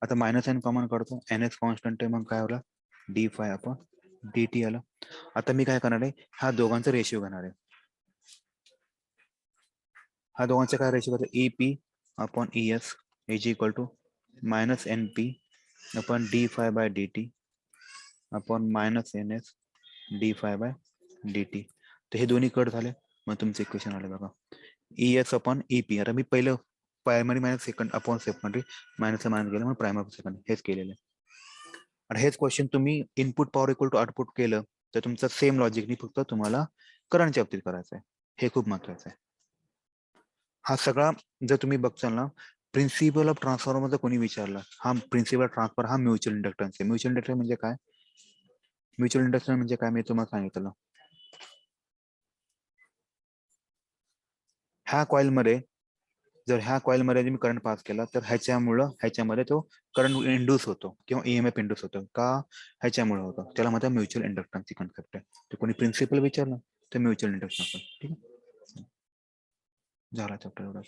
आता मायनस n कॉमन काढतो, NS कॉन्स्टंट आहे, मग काय होला, d∅ अपॉन dt आला. आता मी काय करणार आहे, हा दोघांचा रेशिओ घेणार आहे. हा दोघांचा काय रेशिओ करतो, EP upon ES is equal to minus NP upon d∅ by dt upon minus NS d∅ by dt. तर हे दोन्ही कट झाले, मग तुमचं इक्वेशन आले बघा, ES अपॉन EP. आता मी पहिलं primary minus second upon secondary मायनसला मायनस गेलं, मग प्रायमरी सेकंड हेच केलेलं आहे. आणि हेच क्वेश्चन तुम्ही input power equal to output केलं तर तुमचं सेम लॉजिकनी फक्त तुम्हाला करंटच्या बाबतीत करायचं आहे. हे खूप महत्वाचं आहे. हा सगळा जर तुम्ही बघचाल ना, प्रिन्सिपल ऑफ ट्रान्सफॉर्मर मध्ये कोणी विचारलं, हा प्रिन्सिपल ट्रान्सफर हा म्युच्युअल इंडक्टन्स आहे. म्युच्युअल इंडक्टन्स म्हणजे काय? म्युच्युअल इंडक्टन्स म्हणजे काय मी तुम्हाला सांगितलं. ह्या कॉइल मध्ये जर ह्या कॉइल मध्ये मी करंट पास केला तर ह्याच्यामध्ये तो करंट इंड्यूस होतो किंवा ईएमएफ इंड्यूस होतो का, ह्याच्यामुळे होतो. त्याला म्हणतात म्युच्युअल इंडक्टन्सची कन्सेप्ट आहे. तर कोणी प्रिन्सिपल विचारलं तर म्युच्युअल इंडक्टन्स. ठीक आहे, झाला चॅप्टर एवढा.